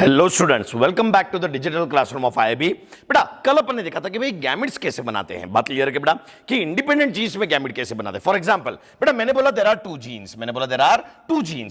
Hello students, welcome back to the digital classroom of IIB. बेटा कल अपन ने देखा था कि भाई गैमिट्स कैसे बनाते हैं। बात क्लियर है कि बेटा कि इंडिपेंडेंट जीन्स में गैमिट कैसे बनाते हैं। फॉर एग्जांपल बेटा मैंने बोला देयर आर टू जीन्स,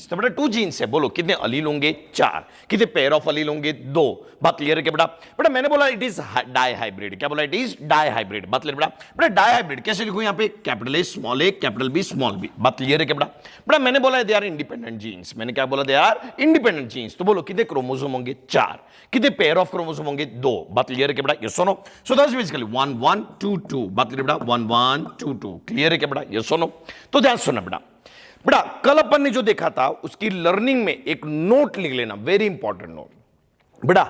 तो बेटा टू जीन्स है, बोलो कितने अलील होंगे? 4। कितने पेयर ऑफ अलील होंगे? 2। बात क्लियर है कि बेटा मैंने बोला इट इज डाई हाइब्रिड। क्या बोला? It is dihybrid. बात क्लियर बेटा डाई हाइब्रिड कैसे लिखूं? यहाँ पे capital A capital B small B. बात क्लियर है कि बेटा मैंने बोला दे आर इंडिपेंडेंट जीन्स। मैंने क्या बोला? They are independent genes. तो बोलो कितने क्रोमोसोम होंगे? 4। कितने पेयर ऑफ क्रोमोसोम होंगे? 2। बात क्लियर है क्या बेटा? यस और नो? So that's basically 1 1 2 2। बात क्लियर बेटा? 1 1 2 2। क्लियर है क्या बेटा? यस और नो? तो ध्यान सुनना बेटा कल अपन ने जो देखा था उसकी लर्निंग में एक नोट लिख लेना, वेरी इंपॉर्टेंट नोट। बेटा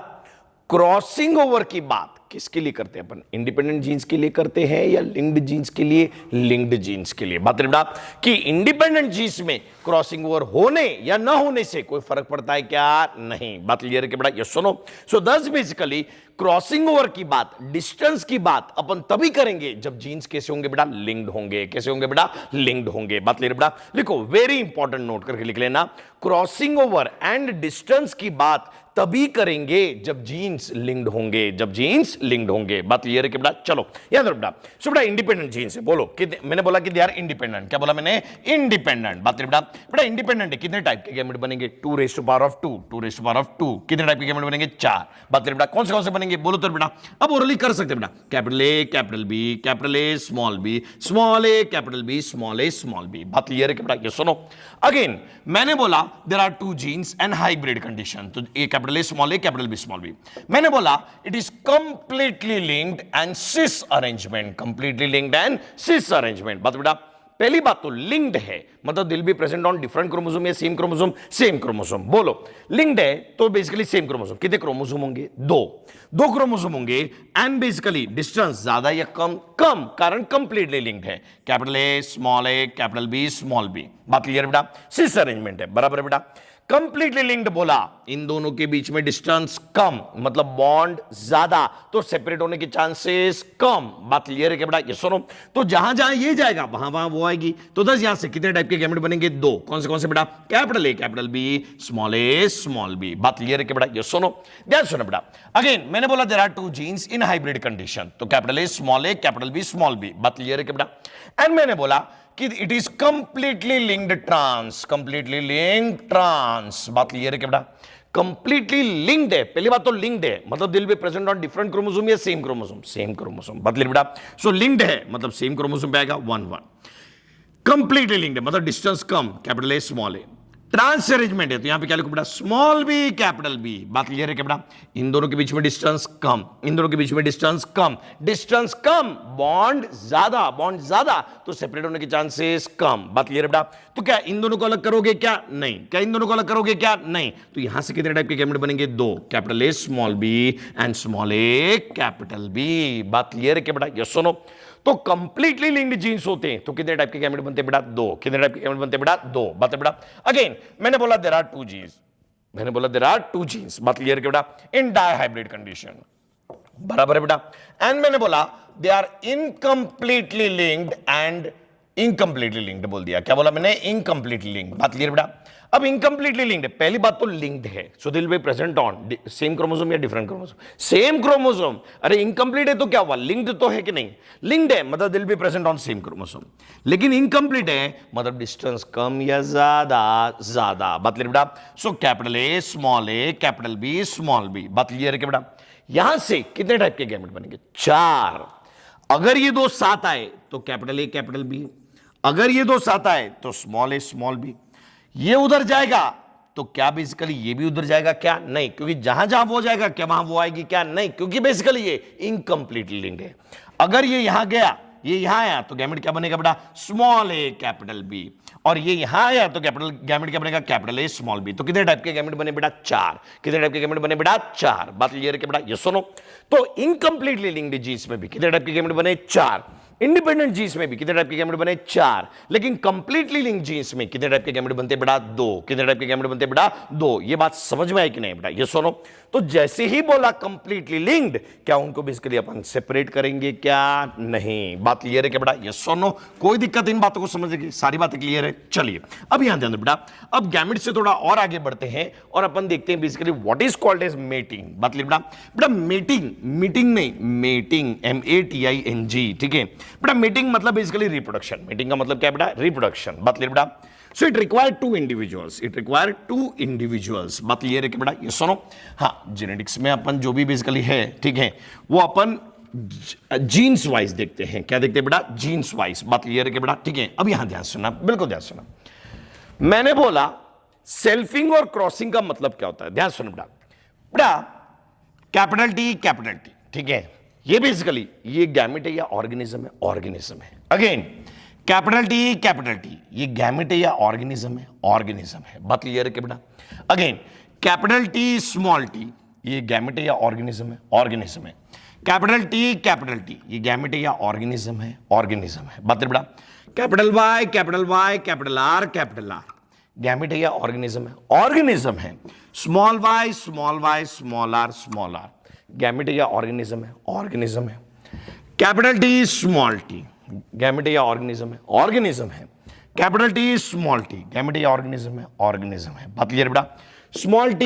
क्रॉसिंग ओवर की बात किसके लिए करते हैं अपन? इंडिपेंडेंट जीन्स के लिए करते हैं या लिंक्ड जीन्स के लिए? लिंक्ड जीन्स के लिए। बात बेटा कि इंडिपेंडेंट जीन्स में क्रॉसिंग ओवर होने या ना होने से कोई फर्क पड़ता है क्या? नहीं। बात क्लियर है कि बेटा? यस सुनो। सो दस बेसिकली क्रॉसिंग ओवर की बात, डिस्टेंस की बात अपन तभी करेंगे जब जीन्स कैसे होंगे बेटा? लिंक्ड होंगे। कैसे होंगे बेटा? लिंक्ड होंगे। बात क्लियर बेटा? लिखो, वेरी इंपॉर्टेंट नोट करके लिख लेना, क्रॉसिंग ओवर एंड डिस्टेंस की बात तभी करेंगे जब जीन्स लिंक्ड होंगे। जब जीन्स लिंक्ड होंगे। बात क्लियर है कि बेटा? चलो याद रखो बेटा। सो बेटा इंडिपेंडेंट जीन्स है, बोलो कितने? मैंने बोला कि दे आर इंडिपेंडेंट। क्या बोला मैंने? इंडिपेंडेंट। बात बेटा इंडिपेंडेंट है, कितने टाइप के गैमेट बनेंगे? 2 raised to power of 2, 2 raised to power of 2। कितने टाइप के गैमेट बनेंगे? 4। बात बेटा कौन से बनेंगे बोलो तो बेटा? अब ओरली कर सकते हैं बेटा, capital A capital B, capital A small B, small A capital B, small A small B. बात क्लियर है कि बेटा? ये सुनो अगेन, मैंने बोला there are two genes and hybrid condition. तो A capital A small A capital B small B. मैंने बोला it is completely linked and cis arrangement. Completely linked and cis arrangement. बात बेटा पहली बात तो लिंक्ड है, मतलब दिल be present on different chromosome या सेम क्रोमोसोम? Same chromosome. बोलो लिंक्ड है तो बेसिकली सेम क्रोमोसोम। कितने क्रोमोसोम होंगे? 2 क्रोमोसोम होंगे। एंड बेसिकली डिस्टेंस ज्यादा या कम? कम, कारण कंप्लीटली लिंक्ड है। Capital A small A capital B small B. बात क्लियर बेटा? सिस अरेंजमेंट है, बराबर है बेटा? कंप्लीटली लिंक्ड बोला, इन दोनों के बीच में डिस्टेंस कम, मतलब बॉन्ड ज्यादा, तो सेपरेट होने के चांसेस कम। बात क्लियर है क्या बेटा? ये सुनो, तो जहां जहां ये जाएगा वहां वहां वो आएगी। तो 10 यहां से कितने टाइप के गैमेट बनेंगे? 2। कौन से बेटा? Capital A capital B, small A small B. बात क्लियर है क्या बेटा? ये सुनो, ध्यान सुनो बेटा। अगेन मैंने बोला there are two genes in hybrid condition. तो capital A small A capital B small B. बात क्लियर है क्या बेटा? एंड मैंने बोला कि it is completely linked trans. Completely linked trans. बात क्लियर है क्या बेटा? कंप्लीटली लिंक्ड है, पहली बात तो लिंक्ड है, मतलब दिल be present on different chromosome या सेम क्रोमोसोम? Same chromosome. बात क्लियर बेटा? सो लिंक्ड है मतलब सेम क्रोमोसोम पे आएगा 1 1। कंप्लीटली लिंक्ड है मतलब डिस्टेंस कम, capital A small A. Trans arrangement है तो यहां पे क्या लिखो बेटा? Small B capital B. बात क्लियर है क्या बेटा? इन दोनों के बीच में डिस्टेंस कम, इन दोनों के बीच में डिस्टेंस कम, डिस्टेंस कम, बॉन्ड ज्यादा, तो सेपरेट होने के चांसेस कम। बात क्लियर है बेटा? तो क्या इन दोनों को अलग करोगे क्या? नहीं। क्या इन दोनों को अलग करोगे क्या? नहीं। तो यहां से कितने टाइप के गैमेट बनेंगे? 2, capital A small B and small A capital B. बात क्लियर है क्या बेटा? यस सुनो, तो कंप्लीटली लिंक्ड जीन्स होते हैं तो कितने टाइप के गैमेट बनते हैं बेटा? 2। कितने टाइप के गैमेट बनते हैं बेटा? 2। बात है बेटा? अगेन मैंने बोला देयर आर टू जीन्स, मैंने बोला देयर आर टू जीन्स। बात क्लियर है बेटा? इन डाई हाइब्रिड कंडीशन, बराबर है बेटा? एंड मैंने बोला they are incompletely linked and incompletely linked बोल दिया। क्या बोला मैंने? इनकंप्लीटली लिंक्ड। बात क्लियर बेटा? अब इनकंप्लीटली लिंक्ड है, पहली बात तो लिंक्ड है, सो दिल be present on same chromosome या डिफरेंट क्रोमोसोम? Same chromosome. अरे इनकंप्लीट है तो क्या हुआ? लिंक्ड तो है कि नहीं? लिंक्ड है मतलब दिल be present on same chromosome, लेकिन इनकंप्लीट है मतलब डिस्टेंस कम या ज्यादा। बात क्लियर बेटा? So capital A small A capital B small B. बात क्लियर है क्या बेटा? यहां से कितने टाइप के गैमेट बनेंगे? 4। अगर ये दो साथ आए तो कैपिटल ए कैपिटल बी, अगर ये दो साथ आए तो स्मॉल ए स्मॉल बी। ये उधर जाएगा तो क्या बेसिकली ये भी उधर जाएगा क्या? नहीं, क्योंकि जहां जहां वो जाएगा क्या वहां वो आएगी क्या? नहीं, क्योंकि बेसिकली ये इनकंप्लीटली लिंक्ड है। अगर ये यहां गया, ये यहां आया तो गैमेट क्या बनेगा बेटा? Small A capital B. और ये यहां आया तो कैपिटल गैमेट क्या बनेगा? Capital A small B. तो कितने टाइप के गैमेट बने बेटा? 4। कितने टाइप के गैमेट बने बेटा? 4। बात क्लियर है कि बेटा? ये सुनो, तो इनकंप्लीटली लिंक्ड जीन्स में भी कितने टाइप के गैमेट बने? 4। इंडिपेंडेंट जीन्स में भी कितने टाइप के गैमेट बने? 4। लेकिन कंप्लीटली लिंक्ड जीन्स में कितने टाइप के गैमेट बनते हैं बेटा? 2। कितने टाइप के गैमेट बनते हैं बेटा? 2। ये बात समझ में आई कि नहीं बेटा? ये सुनो, तो जैसे ही बोला कंप्लीटली लिंक्ड, क्या उनको बेसिकली अपन सेपरेट करेंगे क्या? नहीं। बात क्लियर है क्या बेटा? ये सुनो, कोई दिक्कत इन बातों को समझने की? सारी बातें क्लियर है? चलिए अब यहां ध्यान दो बेटा, अब गैमेट से थोड़ा और आगे बढ़ते हैं और अपन देखते हैं basically what is called as mating. बात क्लियर बेटा? बेटा मेटिंग, मीटिंग नहीं, मेटिंग, MATING, ठीक है बेटा? मीटिंग मतलब बेसिकली रिप्रोडक्शन। मीटिंग का मतलब क्या बेटा? रिप्रोडक्शन। बात क्लियर बेटा? So it require 2 individuals, it require 2 individuals. बात क्लियर है कि बेटा? ये सुनो, हाँ जेनेटिक्स में अपन जो भी बेसिकली है, ठीक है, वो अपन जीन्स वाइज देखते हैं। क्या देखते हैं बेटा? Jeans wise. बात क्लियर है कि बेटा? ठीक है, अब यहां ध्यान सुनना, बिल्कुल ध्यान सुनना। मैंने बोला सेल्फिंग और क्रॉसिंग का मतलब क्या होता है? ध्यान सुनो बेटा। बेटा कैपिटल T, ठीक है, ये बेसिकली ये गैमेट है या ऑर्गेनिज्म है? ऑर्गेनिज्म है। अगेन कैपिटल T, ये गैमेट है या ऑर्गेनिज्म है? ऑर्गेनिज्म है। बात क्लियर है कि बेटा? Again capital T, small t, ये गैमेट है या ऑर्गेनिज्म है? ऑर्गेनिज्म है। कैपिटल T, ये गैमेट है या ऑर्गेनिज्म है? ऑर्गेनिज्म है। बात बेटा? Capital Y, capital R, gamete है या ऑर्गेनिज्म है? ऑर्गेनिज्म है। Small y, small r, gamete है या ऑर्गेनिज्म है? ऑर्गेनिज्म है। Capital T, small t, gamete है या ऑर्गेनिज्म है? ऑर्गेनिज्म है। Capital T, small t, gamete है या ऑर्गेनिज्म है? ऑर्गेनिज्म है। बात क्लियर बेटा? स्मॉल t,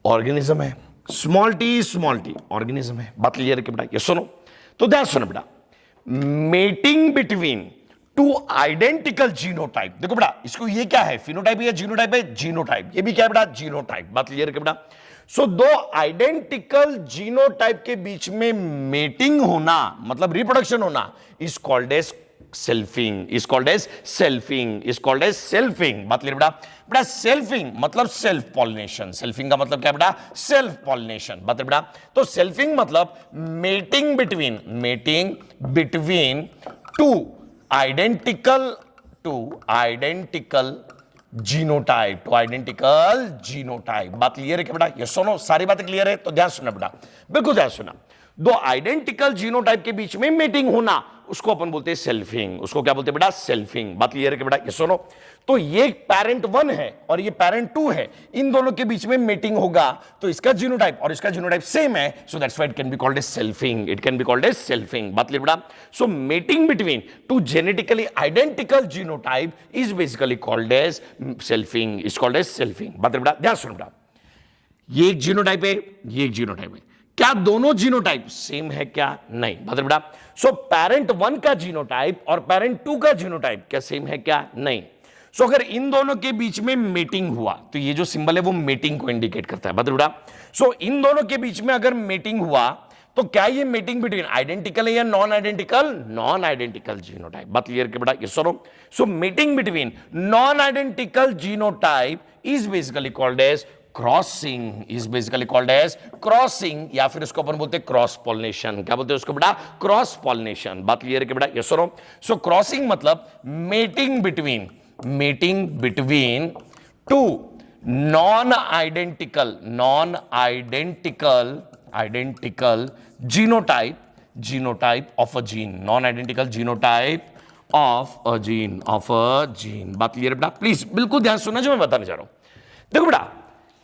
ऑर्गेनिज्म है। स्मॉल t, ऑर्गेनिज्म है। बात क्लियर है कि बेटा? ये सुनो, तो ध्यान सुनो बेटा, मेटिंग बिटवीन 2 आइडेंटिकल जीनोटाइप। देखो बेटा, इसको ये क्या है? फिनोटाइप या जीनोटाइप है? जीनोटाइप। ये भी क्या है बेटा? जीनोटाइप। बात क्लियर है कि बेटा? सो 2 आइडेंटिकल जीनोटाइप के बीच में मेटिंग होना, मतलब रिप्रोडक्शन होना, is called as selfing, is called as selfing, is called as selfing. बात क्लियर बेटा? बेटा सेल्फिंग मतलब सेल्फ पॉलिनेशन। सेल्फिंग का मतलब क्या बेटा? Self pollination. बात बेटा? तो सेल्फिंग मतलब मेटिंग बिटवीन 2 आइडेंटिकल जीनोटाइप, बात क्लियर है क्या बेटा? ये सुनो, सारी बातें क्लियर है? तो ध्यान सुनना बेटा, बिल्कुल ध्यान सुनना। 2 आइडेंटिकल जीनोटाइप के बीच में मीटिंग होना, उसको अपन बोलते हैं सेल्फिंग। उसको क्या बोलते हैं बेटा? सेल्फिंग। बात क्लियर है क्या बेटा? ये सुनो, तो ये पेरेंट 1 है और ये पेरेंट 2 है, इन दोनों के बीच में मीटिंग होगा तो इसका जीनोटाइप और इसका जीनोटाइप सेम है, so that's why it can be called as selfing, it can be called as selfing. बात क्लियर बेटा? So meeting between 2 genetically identical genotype is basically called as selfing, is called as selfing. बात clear बेटा? ध्यान सुनो बेटा, ये एक genotype है, ये एक जीनोटाइप है, क्या दोनों जीनोटाइप सेम है क्या? नहीं। मतलब बेटा, सो पेरेंट 1 का जीनोटाइप और पेरेंट 2 का जीनोटाइप क्या सेम है क्या? नहीं। सो अगर इन दोनों के बीच में मीटिंग हुआ तो ये जो सिंबल है वो मीटिंग को इंडिकेट करता है। मतलब बेटा, सो इन दोनों के बीच में अगर मीटिंग हुआ तो क्या ये मीटिंग बिटवीन आइडेंटिकल है या non identical? Non identical genotype. बात क्लियर कि बेटा? ये सुनो, so meeting between non identical genotype is basically called as crossing, is basically called as crossing, या फिर इसको अपन बोलते हैं क्रॉस पॉलिनेशन। क्या बोलते हैं उसको बेटा? Cross pollination. बात क्लियर है कि बेटा? ये सुनो, सो क्रॉसिंग मतलब meeting between 2 non identical genotype of a gene, non identical genotype of a gene, बात क्लियर है बेटा? प्लीज बिल्कुल ध्यान सुनना जो मैं बताने जा रहा हूं। देखो बेटा,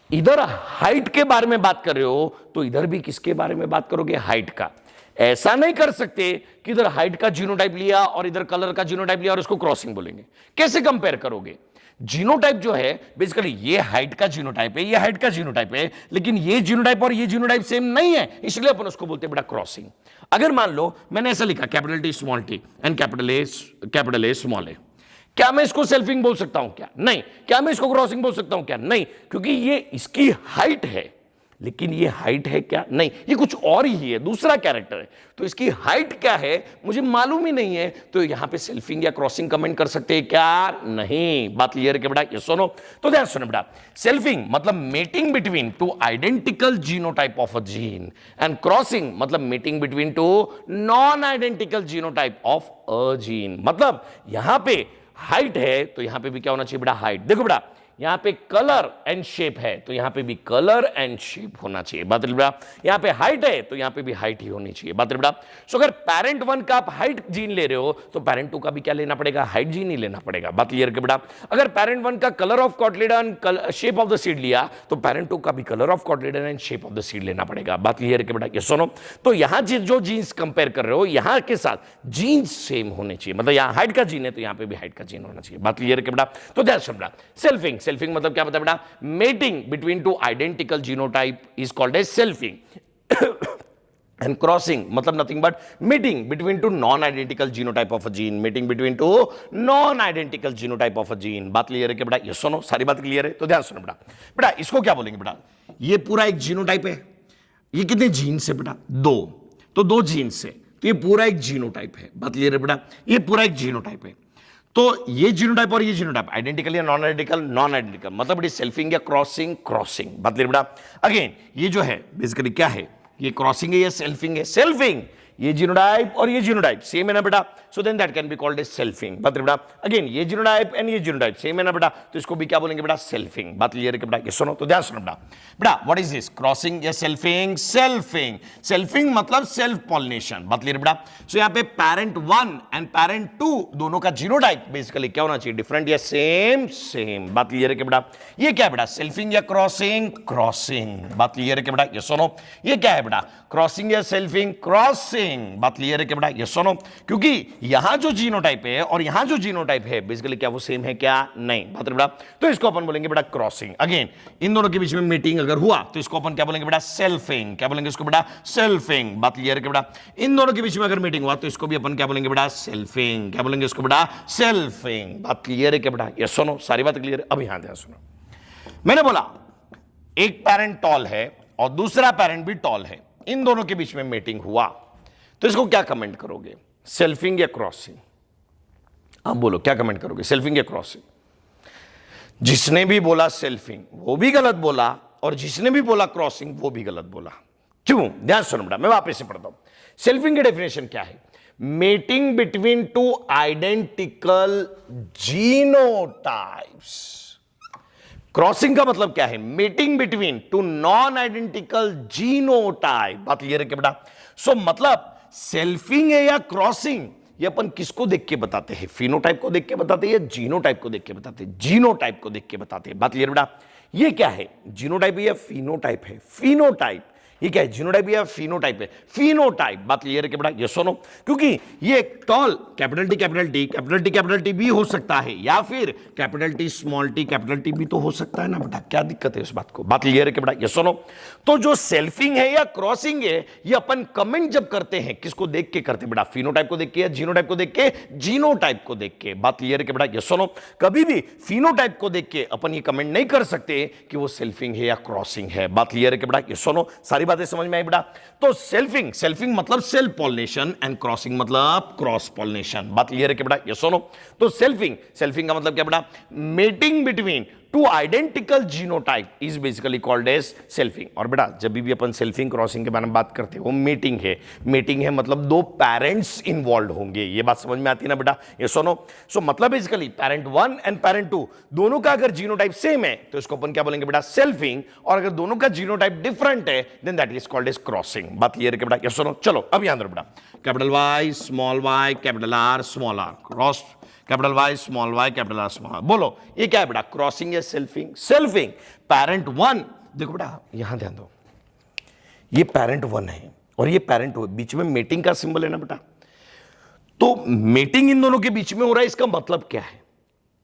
इधर हाइट के बारे में बात कर रहे हो तो इधर भी किसके बारे में बात करोगे? हाइट का। ऐसा नहीं कर सकते कि इधर हाइट का जीनोटाइप लिया और इधर कलर का जीनोटाइप लिया और इसको क्रॉसिंग बोलेंगे। कैसे कंपेयर करोगे? जीनोटाइप जो है बेसिकली ये हाइट का जीनोटाइप है, ये हाइट का जीनोटाइप है, लेकिन ये जीनोटाइप और ये जीनोटाइप सेम नहीं है, इसलिए अपन उसको बोलते हैं बेटा क्रॉसिंग। अगर मान लो मैंने ऐसा लिखा capital T small t and capital A small a, क्या मैं इसको सेल्फिंग बोल सकता हूं क्या? नहीं। क्या मैं इसको क्रॉसिंग बोल सकता हूं क्या? नहीं, क्योंकि ये इसकी हाइट है, लेकिन ये हाइट है क्या? नहीं, ये कुछ और ही है, दूसरा कैरेक्टर है। तो इसकी हाइट क्या है मुझे मालूम ही नहीं है, तो यहां पे सेल्फिंग या क्रॉसिंग कमेंट कर सकते हैं क्या? नहीं। बात क्लियर है बेटा? ये सुनो, तो ध्यान सुनो बेटा, सेल्फिंग मतलब mating between 2 identical genotype of a gene and crossing मतलब mating between 2 non identical genotype of a gene. मतलब यहां पे हाइट है तो यहां पे भी क्या होना चाहिए बेटा? हाइट। देखो बेटा, यहां पे कलर एंड शेप है तो यहां पे भी कलर एंड शेप होना चाहिए। बात क्लियर बेटा? यहां पे हाइट है तो यहां पे भी हाइट ही होनी चाहिए। बात क्लियर बेटा? सो अगर पेरेंट 1 का आप हाइट जीन ले रहे हो तो पेरेंट 2 का भी क्या लेना पड़ेगा? हाइट जीन ही लेना पड़ेगा। बात क्लियर है बेटा? अगर पेरेंट 1 का colour of cotyledon shape of the seed लिया तो पेरेंट 2 का भी colour of cotyledon and shape of the seed लेना पड़ेगा। बात क्लियर है बेटा? ये सुनो, तो यहां जो जीन्स कंपेयर कर रहे हो यहां के साथ जीन्स सेम होने चाहिए। मतलब यहां हाइट का जीन है तो यहां पे भी हाइट का जीन होना चाहिए। बात क्लियर है बेटा? तो ध्यान से बेटा, सेल्फिंग, सेल्फिंग मतलब क्या बताया बेटा? Mating between two identical genotype is called as selfing. And crossing मतलब nothing but mating between two non-identical genotype of a gene, mating between two non-identical genotype of a gene। बात clear है क्या बेटा? ये सुनो, सारी बात क्लियर है तो ध्यान सुनो बेटा। बेटा इसको क्या बोलेंगे बेटा? ये पूरा एक जीनोटाइप है। ये कितने जीन्स है बेटा? 2, तो 2 जीन्स है तो ये पूरा एक जीनोटाइप है। बात क्लियर है बेटा? ये पूरा एक जीनोटाइप है। तो ये जीनोटाइप और ये जीनोटाइप आइडेंटिकल या नॉन आइडेंटिकल? Non identical. मतलब बेटा सेल्फिंग या क्रॉसिंग? क्रॉसिंग। बात क्लियर बेटा? अगेन ये जो है बेसिकली क्या है? ये क्रॉसिंग है या सेल्फिंग है? सेल्फिंग। ये जीनोटाइप और ये जीनोटाइप सेम है ना बेटा? So then that can be called as selfing. बात बेटा? अगेन ये जीनोटाइप एंड ये जीनोटाइप सेम है ना बेटा? तो इसको भी क्या बोलेंगे बेटा? सेल्फिंग। बात क्लियर है बेटा? ये सुनो, तो ध्यान सुनो बेटा। बेटा व्हाट इज दिस? क्रॉसिंग या सेल्फिंग? सेल्फिंग। सेल्फिंग मतलब सेल्फ पॉलिनेशन। बात क्लियर बेटा? सो यहां पे पेरेंट 1 एंड पेरेंट 2 दोनों का जीनोटाइप बेसिकली क्या होना चाहिए? डिफरेंट या सेम? सेम। बात क्लियर है कि बेटा? ये क्या है बेटा? सेल्फिंग या क्रॉसिंग? क्रॉसिंग। बात क्लियर है कि बेटा? ये सुनो, ये क्या है बेटा? क्रॉसिंग या सेल्फिंग? क्रॉसिंग। बात क्लियर है कि बेटा? ये सुनो, क्योंकि यहां जो जीनोटाइप है और यहां जो जीनोटाइप है बेसिकली क्या वो सेम है क्या? नहीं। बात बेटा? तो इसको अपन बोलेंगे बेटा क्रॉसिंग। अगेन इन दोनों के बीच में मीटिंग अगर हुआ तो इसको अपन क्या बोलेंगे बेटा? सेल्फिंग। क्या बोलेंगे इसको बेटा? सेल्फिंग। बात क्लियर है कि बेटा? इन दोनों के बीच में अगर मीटिंग हुआ तो इसको भी अपन क्या बोलेंगे बेटा? सेल्फिंग। क्या बोलेंगे इसको बेटा? सेल्फिंग। बात क्लियर है कि बेटा? ये सुनो, सारी बात क्लियर है। अब यहां ध्यान सुनो, मैंने बोला एक पेरेंट टॉल है और दूसरा पेरेंट भी टॉल है, इन दोनों के बीच में मीटिंग हुआ तो इसको क्या कमेंट करोगे? सेल्फिंग या क्रॉसिंग? आप बोलो क्या कमेंट करोगे? सेल्फिंग या क्रॉसिंग? जिसने भी बोला सेल्फिंग वो भी गलत बोला और जिसने भी बोला क्रॉसिंग वो भी गलत बोला। क्यों? ध्यान सुनो बेटा, मैं वापस से पढ़ता हूं। सेल्फिंग की डेफिनेशन क्या है? Mating between two identical genotypes. Crossing का मतलब क्या है? Mating between two non identical genotype. बात क्लियर है क्या बेटा? सो मतलब सेल्फिंग है या क्रॉसिंग ये अपन किसको देख के बताते हैं? फिनोटाइप को देख के बताते हैं या जीनोटाइप को देख के बताते हैं? जीनोटाइप को देख के बताते हैं। बात क्लियर बेटा? ये क्या है? जीनोटाइप है या फिनोटाइप है? फिनोटाइप। ये क्या है? जीनोटाइप या फिनोटाइप है? फिनोटाइप। बात क्लियर है कि बेटा? ये सुनो, क्योंकि ये toll capital T capital T capital T capital T भी हो सकता है या फिर capital T small T capital T भी तो हो सकता है ना बेटा? क्या दिक्कत है इस बात को? बात क्लियर है कि बेटा? ये सुनो, तो जो सेल्फिंग है या क्रॉसिंग है ये अपन कमेंट जब करते हैं किसको देख के करते हैं बेटा? फिनोटाइप को देख के या जीनोटाइप को देख के? जीनोटाइप को देख के। बात क्लियर है कि बेटा? ये सुनो, कभी भी फिनोटाइप को देख के अपन ये कमेंट नहीं कर सकते कि वो सेल्फिंग है या क्रॉसिंग है। बात क्लियर है कि बेटा? ये सुनो, सारी बातें समझ में आई बेटा? तो सेल्फिंग, सेल्फिंग मतलब सेल्फ पॉलिनेशन एंड क्रॉसिंग मतलब क्रॉस पॉलिनेशन। बात क्लियर है कि बेटा? ये सुनो, तो सेल्फिंग, सेल्फिंग का मतलब क्या बेटा? Mating between two identical genotype is basically called as selfing. और बेटा जब भी अपन सेल्फिंग क्रॉसिंग के बारे में बात करते हैं वो मीटिंग है। मीटिंग है मतलब 2 पेरेंट्स इन्वॉल्व होंगे। ये बात समझ में आती है ना बेटा? ये सुनो, सो मतलब बेसिकली पेरेंट 1 एंड पेरेंट 2 दोनों का अगर जीनोटाइप सेम है तो इसको अपन क्या बोलेंगे बेटा? सेल्फिंग। और अगर दोनों का जीनोटाइप डिफरेंट है then that is called as crossing. बात क्लियर है कि बेटा? ये सुनो, चलो अब यहां बेटा, capital Y small Y capital R small R, cross capital Y small Y capital R small R. बोलो ये क्या है बेटा? क्रॉसिंग या सेल्फिंग? सेल्फिंग। पेरेंट 1, देखो बेटा यहां ध्यान दो, ये पेरेंट 1 है और ये पेरेंट 2, बीच में मेटिंग का सिंबल है ना बेटा? तो मेटिंग इन दोनों के बीच में हो रहा है, इसका मतलब क्या है?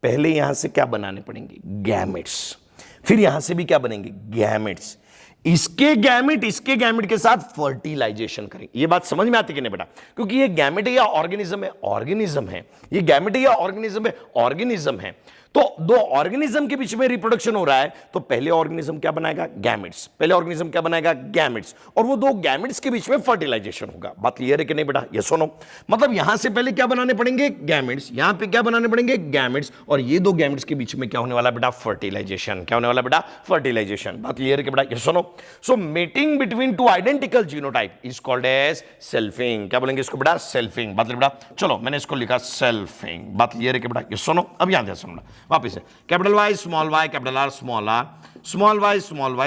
पहले यहां से क्या बनाने पड़ेंगे? गैमेट्स। फिर यहां से भी क्या बनेंगे? गैमेट्स। इसके गैमेट के साथ फर्टिलाइजेशन करेंगे। ये बात समझ में आती कि नहीं बेटा? क्योंकि ये गैमेट है या ऑर्गेनिज्म है? ऑर्गेनिज्म है। ये गैमेट है या ऑर्गेनिज्म है? ऑर्गेनिज्म है। तो 2 ऑर्गेनिज्म के बीच में रिप्रोडक्शन हो रहा है तो पहले ऑर्गेनिज्म क्या बनाएगा? गैमेट्स। पहले ऑर्गेनिज्म क्या बनाएगा? गैमेट्स। और वो 2 गैमेट्स के बीच में फर्टिलाइजेशन होगा। बात क्लियर है कि नहीं बेटा? ये सुनो, मतलब यहां से पहले क्या बनाने पड़ेंगे? गैमेट्स। यहां पे क्या बनाने पड़ेंगे? गैमेट्स। और ये 2 गैमेट्स के बीच में क्या होने वाला बेटा? फर्टिलाइजेशन। क्या होने वाला बेटा? फर्टिलाइजेशन। बात क्लियर है कि बेटा? ये सुनो, so mating between 2 identical genotype is called as selfing. क्या बोलेंगे इसको बेटा? सेल्फिंग। बात बेटा, चलो मैंने इसको लिखा सेल्फिंग। बात क्लियर है कि बेटा? ये सुनो, अब यहां ध्यान सुनना, वापिस से capital Y, capital R, small R, small Y, small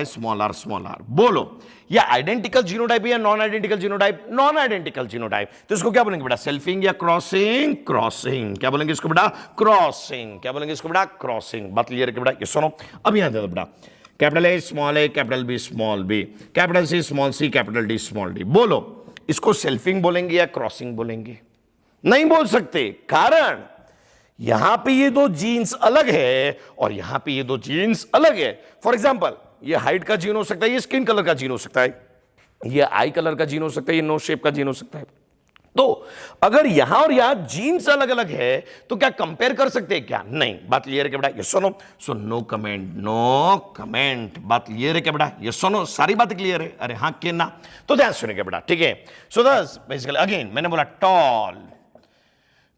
R, small R. बोलो या आइडेंटिकल जीनोटाइप या non identical genotype? Non identical genotype. तो इसको क्या बोलेंगे बेटा? सेल्फिंग या क्रॉसिंग? क्रॉसिंग। क्या बोलेंगे इसको बेटा? क्रॉसिंग। क्या बोलेंगे इसको बेटा? क्रॉसिंग। बात क्लियर है बेटा? ये सुनो, अब यहां दे दो बेटा, capital A, capital B, small B, capital C, capital D, small D. बोलो इसको सेल्फिंग बोलेंगे या क्रॉसिंग बोलेंगे? नहीं बोल सकते, कारण यहां पे ये दो जीन्स अलग है और यहां पे ये दो जीन्स अलग है। फॉर एग्जांपल, ये हाइट का जीन हो सकता है, ये स्किन कलर का जीन हो सकता है, ये आई कलर का जीन हो सकता है, ये नोज शेप का जीन हो सकता है। तो अगर यहां और यहां जीन्स अलग अलग है तो क्या कंपेयर कर सकते हैं क्या? नहीं। बात क्लियर है क्या बेटा? ये सुनो, so no comment, no comment. बात क्लियर है क्या बेटा? ये सुनो, सारी बात क्लियर है? अरे हाँ के ना? तो ध्यान सुनिए बेटा, ठीक है। सो दस बेसिकली अगेन मैंने बोला टॉल,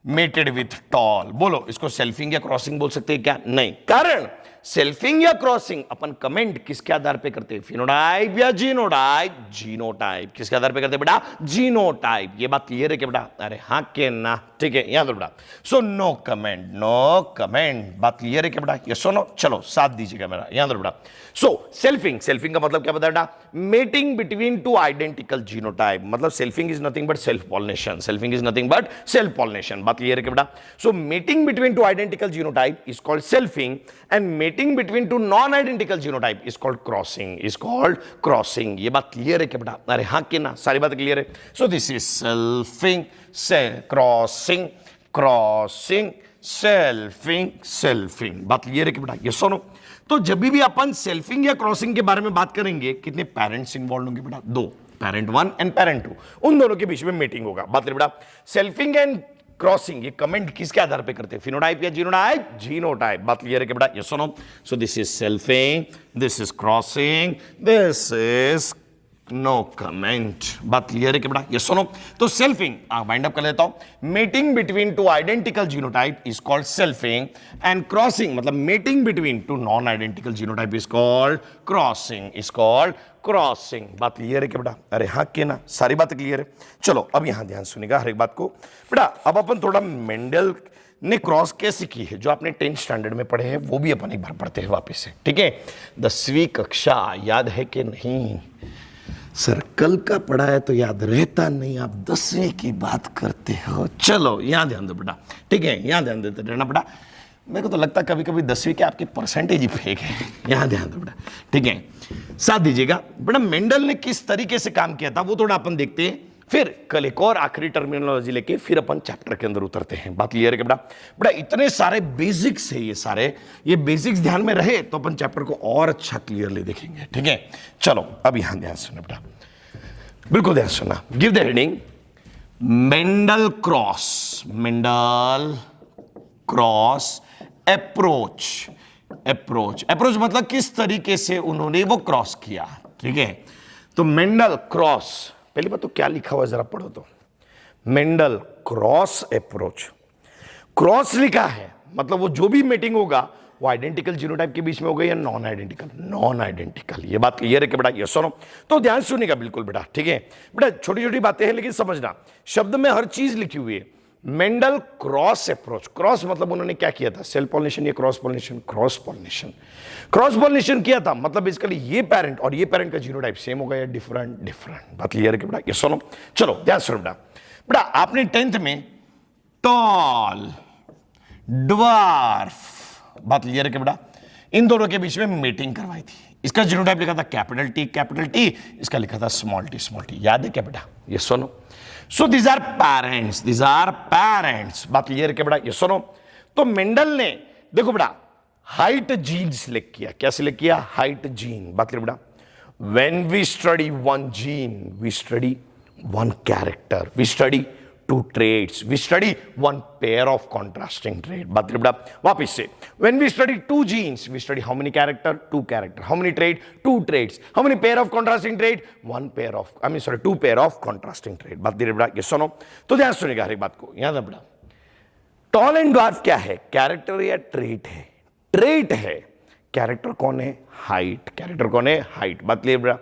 मेटेड विथ टॉल। बोलो इसको सेल्फिंग या क्रॉसिंग बोल सकते हैं क्या? नहीं, कारण सेल्फिंग या क्रॉसिंग अपन कमेंट किसके आधार पे करते हैं? फिनोटाइप या जीनोटाइप? जीनोटाइप। किसके आधार पे करते हैं बेटा? जीनोटाइप। ये बात क्लियर है क्या बेटा? अरे हाँ के ना? ठीक है, यहां दो बेटा, so no comment, no comment. बात क्लियर है क्या बेटा? ये सुनो, चलो साथ दीजिएगा मेरा, यहां दो बेटा। सो सेल्फिंग, सेल्फिंग का मतलब क्या बता बेटा? Mating between two identical genotype. मतलब selfing is nothing but self pollination. Selfing is nothing but self pollination. बात क्लियर है क्या बेटा? So mating between two identical genotype is called selfing and mating between two non identical genotype is called crossing, is called crossing. ये बात clear है क्या बेटा? अरे हाँ कि ना? सारी बात क्लियर है? सो दिस इज सेल्फिंग, से क्रॉसिंग, क्रॉसिंग, सेल्फिंग, सेल्फिंग। बात क्लियर है क्या बेटा? ये सुनो, तो जब भी अपन सेल्फिंग या क्रॉसिंग के बारे में बात करेंगे, कितने पेरेंट्स इन्वॉल्व होंगे बेटा? दो, पेरेंट 1 एंड पेरेंट 2, उन दोनों के बीच में मीटिंग होगा। बात बेटा, सेल्फिंग एंड क्रॉसिंग ये कमेंट किसके आधार पे करते हैं? फिनोटाइप या जीनोटाइप? जीनोटाइप। बात क्लियर है क्या बेटा? ये सुनो, so this is selfing, this is crossing, this is no comment. बात क्लियर है क्या बेटा? ये सुनो, तो सेल्फिंग वाइंड अप कर लेता हूं। Mating between two identical genotype is called selfing and crossing मतलब mating between two non identical genotype is called crossing, is called crossing. बात क्लियर है क्या बेटा? अरे हाँ के ना? सारी बात क्लियर है? चलो अब यहां ध्यान सुनिएगा हर एक बात को बेटा। अब अपन थोड़ा मेंडल ने क्रॉस कैसे की है जो आपने 10th स्टैंडर्ड में पढ़े हैं वो भी अपन एक बार पढ़ते हैं वापस से, ठीक है? 10वीं कक्षा याद है कि नहीं? सर कल का पढ़ा है तो याद रहता नहीं, आप 10वीं की बात करते हो। चलो यहां ध्यान दो बेटा, ठीक है? यहां ध्यान देते रहना बेटा। मेरे को तो लगता कभी कभी 10वीं के आपके परसेंटेज ही फेक है। यहां ध्यान दो बेटा, ठीक है? साथ दीजिएगा बेटा। मेंडल ने किस तरीके से काम किया था वो थोड़ा अपन देखते हैं, फिर कल एक और आखिरी टर्मिनोलॉजी लेके फिर अपन चैप्टर के अंदर उतरते हैं। बात क्लियर है कि बेटा इतने सारे बेसिक्स है, ये बेसिक्स ध्यान में रहे तो अपन चैप्टर को और अच्छा क्लियरली देखेंगे, ठीक है? चलो अब यहां ध्यान सुनना बेटा, बिल्कुल ध्यान सुनना। Give the heading Mendel cross, Mendel cross approach. Approach मतलब किस तरीके से उन्होंने वो क्रॉस किया, ठीक है? तो मेंडल क्रॉस, पहली बात तो क्या लिखा हुआ है जरा पढ़ो तो। मेंडल क्रॉस अप्रोच, क्रॉस लिखा है मतलब वो जो भी मीटिंग होगा वो आइडेंटिकल जीनोटाइप के बीच में होगा या नॉन आइडेंटिकल? Non identical. ये बात क्लियर है कि बेटा? ये सुनो, तो ध्यान सुनिएगा बिल्कुल बेटा, ठीक है? बेटा छोटी छोटी बातें हैं लेकिन समझना, शब्द में हर चीज लिखी हुई है। मेंडल क्रॉस अप्रोच, क्रॉस मतलब उन्होंने क्या किया था? सेल्फ पॉलिनेशन या cross pollination? Cross pollination. Cross pollination किया था मतलब बेसिकली ये पेरेंट और ये पेरेंट का जीनोटाइप सेम होगा या डिफरेंट? डिफरेंट। बात क्लियर है कि बेटा? ये सुनो, चलो ध्यान सुनो बेटा। बेटा आपने 10th में टॉल, ड्वार्फ, बात क्लियर है कि बेटा? इन दोनों के बीच में मीटिंग करवाई थी। इसका जीनोटाइप लिखा था कैपिटल टी, इसका लिखा था स्मॉल टी। याद है क्या बेटा? ये सुनो, सो दीज आर पेरेंट्स, बात क्लियर है क्या बेटा? ये सुनो, तो मेंडल ने देखो बेटा हाइट जीन सिलेक्ट किया। क्या सिलेक्ट किया? Height gene. बात क्लियर बेटा? When we study one gene we study one character, we study two traits, we study one pair of contrasting trait. बात करें बेटा वापिस से, when we study two genes we study how many character? Two character. How many trait? Two traits. How many pair of contrasting trait? Two pair of contrasting trait. बात करें बेटा? ये सुनो, तो ध्यान सुनिएगा हर एक बात को। याद है बेटा, टॉल एंड ड्वार्फ क्या है? कैरेक्टर या ट्रेट है? ट्रेट है। कैरेक्टर कौन है? हाइट। कैरेक्टर कौन है? हाइट। बात क्लियर बेटा?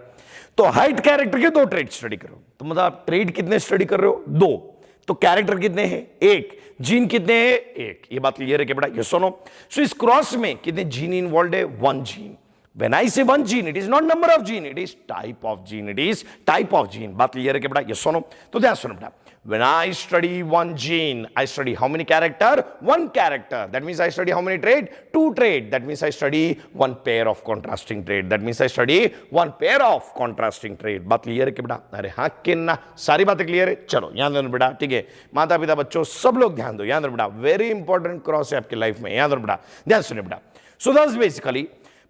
तो हाइट कैरेक्टर के दो ट्रेट स्टडी करो, तो मतलब आप ट्रेट कितने स्टडी कर रहे हो? दो। तो कैरेक्टर कितने हैं? एक। जीन कितने हैं? एक। ये बात क्लियर है कि बेटा? यस और नो? सो इस क्रॉस में कितने जीन इन्वॉल्व है? One gene. When I say one gene, it is not number of gene, it is type of gene. It is type of gene. बात क्लियर है कि बेटा? Yes or no? तो ध्यान सुनो बेटा. When I study one gene, I study how many character? One character. That means I study how many trait? Two trait. That means I study one pair of contrasting trait. That means I study one pair of contrasting trait. बात clear है कि बेटा? अरे हाँ कि ना? सारी बातें क्लियर है? चलो ध्यान दो बेटा. ठीक है, माता पिता बच्चों सब लोग ध्यान दो. ध्यान दो बेटा, वेरी इंपॉर्टेंट क्रॉस है आपकी लाइफ में. ध्यान दो बेटा, ध्यान सुनिए बेटा. So that's basically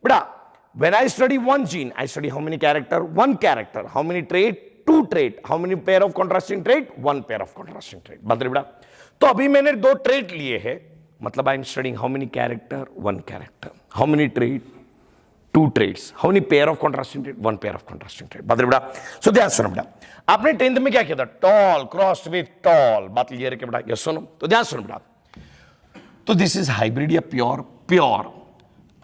बेटा, when I study one gene, I study how many character? One character. How many trait? Two trait. How many pair of contrasting trait? One pair of contrasting trait. बात रही बेटा. तो अभी मैंने दो trait लिए हैं, मतलब I am studying how many character? One character. How many trait? Two traits. How many pair of contrasting trait? One pair of contrasting trait. बात रही बेटा. So ध्यान सुनो बेटा. आपने 10th में क्या किया था? Tall crossed with tall. बात क्लियर है कि बेटा? Yes सुनो. तो ध्यान सुनो बेटा. तो this is hybrid या pure? Pure.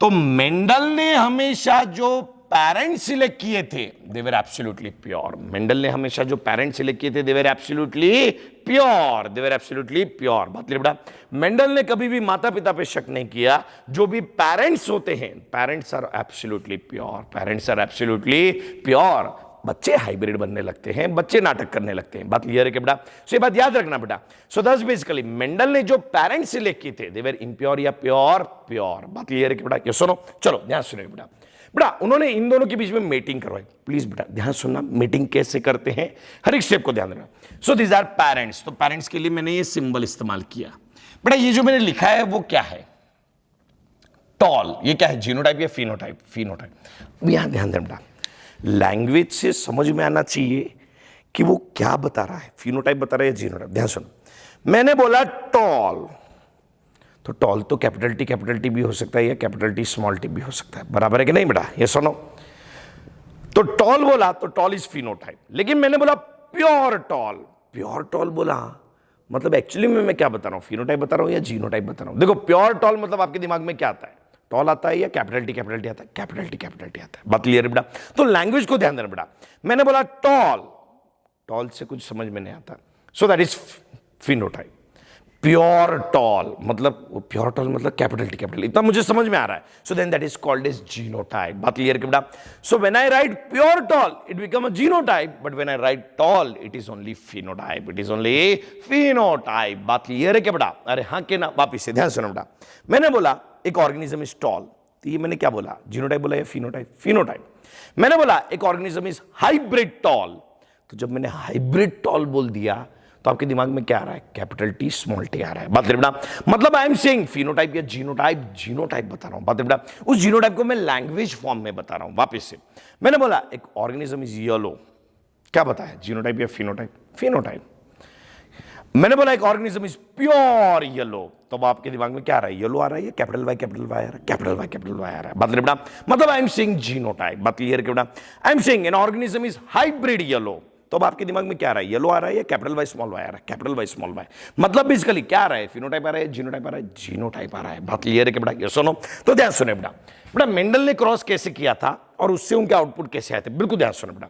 तो मेंडल ने हमेशा जो पेरेंट्स सिलेक्ट किए थे they were absolutely pure. Mendel ने हमेशा जो पेरेंट्स सिलेक्ट किए थे they were absolutely pure. They were absolutely pure. बात क्लियर बेटा? मेंडल ने कभी भी माता पिता पे शक नहीं किया. जो भी पेरेंट्स होते हैं, parents are absolutely pure. Parents are absolutely pure. बच्चे हाइब्रिड बनने लगते हैं, बच्चे नाटक करने लगते हैं. बात क्लियर है कि बेटा? सो ये बात याद रखना बेटा. सो दस बेसिकली मेंडल ने जो पेरेंट्स सिलेक्ट किए थे दे वर इम्प्योर या प्योर? प्योर. बात क्लियर है कि बेटा? ये सुनो. चलो ध्यान सुनिए बेटा. बेटा उन्होंने इन दोनों के बीच में मीटिंग करवाई. प्लीज बेटा ध्यान सुनना, मीटिंग कैसे करते हैं हर एक स्टेप को ध्यान देना. So this are parents. तो पेरेंट्स के लिए मैंने ये सिंबल इस्तेमाल किया. बेटा ये जो मैंने लिखा है वो क्या है? टॉल. ये क्या है? जीनोटाइप या फिनोटाइप? फिनोटाइप. यहां ध्यान देना बेटा, लैंग्वेज से समझ में आना चाहिए कि वो क्या बता रहा है, फिनोटाइप बता रहा है या जीनोटाइप. ध्यान सुनो, मैंने बोला टॉल, तो टॉल तो कैपिटल टी भी हो सकता है या कैपिटल टी स्मॉल टी भी हो सकता है. बराबर है कि नहीं बेटा? ये सुनो. तो टॉल बोला तो टॉल इज फिनोटाइप. लेकिन मैंने बोला प्योर टॉल. प्योर टॉल बोला मतलब एक्चुअली में मैं क्या बता रहा हूं? फिनोटाइप बता रहा हूं या जीनोटाइप बता रहा हूं? देखो प्योर टॉल मतलब आपके दिमाग में क्या आता है? टॉल आता है या कैपिटल टी आता है? कैपिटल टी आता है. बात क्लियर है बेटा? तो लैंग्वेज को ध्यान देना बेटा. मैंने बोला टॉल, टॉल से कुछ समझ में नहीं आता, so that is phenotype. Pure tall मतलब कैपिटल टी, इतना मुझे समझ में आ रहा है. So then that is called as genotype. बात क्लियर है बेटा? So when I write pure tall it become a genotype, but when I write tall it is only phenotype. It is only phenotype. बात clear है क्या बेटा? अरे हाँ के ना? वापिस से ध्यान सुनो बेटा. मैंने बोला एक ऑर्गेनिज्म इज टॉल, तो ये मैंने क्या बोला? जीनोटाइप बोला या फिनोटाइप? फिनोटाइप. मैंने बोला एक ऑर्गेनिज्म इज हाइब्रिड टॉल, तो जब मैंने हाइब्रिड टॉल बोल दिया तो आपके दिमाग में क्या आ रहा है? कैपिटल टी स्मॉल टी आ रहा है. बात बेटा मतलब आई एम सेइंग फिनोटाइप या जीनोटाइप बता रहा हूं. बात बेटा उस जीनोटाइप को मैं लैंग्वेज फॉर्म में बता रहा हूं. वापस से मैंने बोला एक ऑर्गेनिज्म इज येलो, क्या बताया? जीनोटाइप या फिनोटाइप? फिनोटाइप. मैंने बोला एक ऑर्गेनिज्म इज प्योर येलो, तो आपके दिमाग में क्या आ रहा है? येलो आ रहा है या कैपिटल वाई आ रहा है? कैपिटल वाई आ रहा है. बात बेटा मतलब आई एम सेइंग जीनोटाइप. बात क्लियर है बेटा? I am saying an organism is hybrid yellow, तो अब आपके दिमाग में क्या आ रहा है? येलो आ रहा है या कैपिटल वाई स्मॉल वाई आ रहा है? Capital Y small Y. मतलब बेसिकली क्या आ रहा है? फिनोटाइप आ रहा है, जीनोटाइप आ रहा है, जीनोटाइप आ रहा है. बात क्लियर है कि बेटा? ये सुनो. तो ध्यान सुने बेटा. बेटा मेंडल ने क्रॉस कैसे किया था और उससे उनके आउटपुट कैसे आए थे? बिल्कुल ध्यान सुनो बेटा.